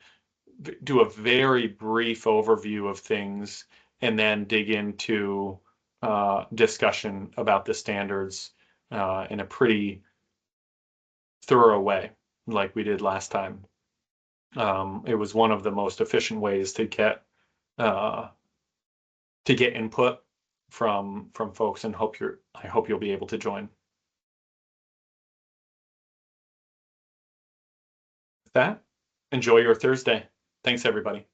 do a very brief overview of things and then dig into discussion about the standards in a pretty thorough way, like we did last time. It was one of the most efficient ways to get input from folks, and I hope you'll be able to join. With that, enjoy your Thursday. Thanks, everybody.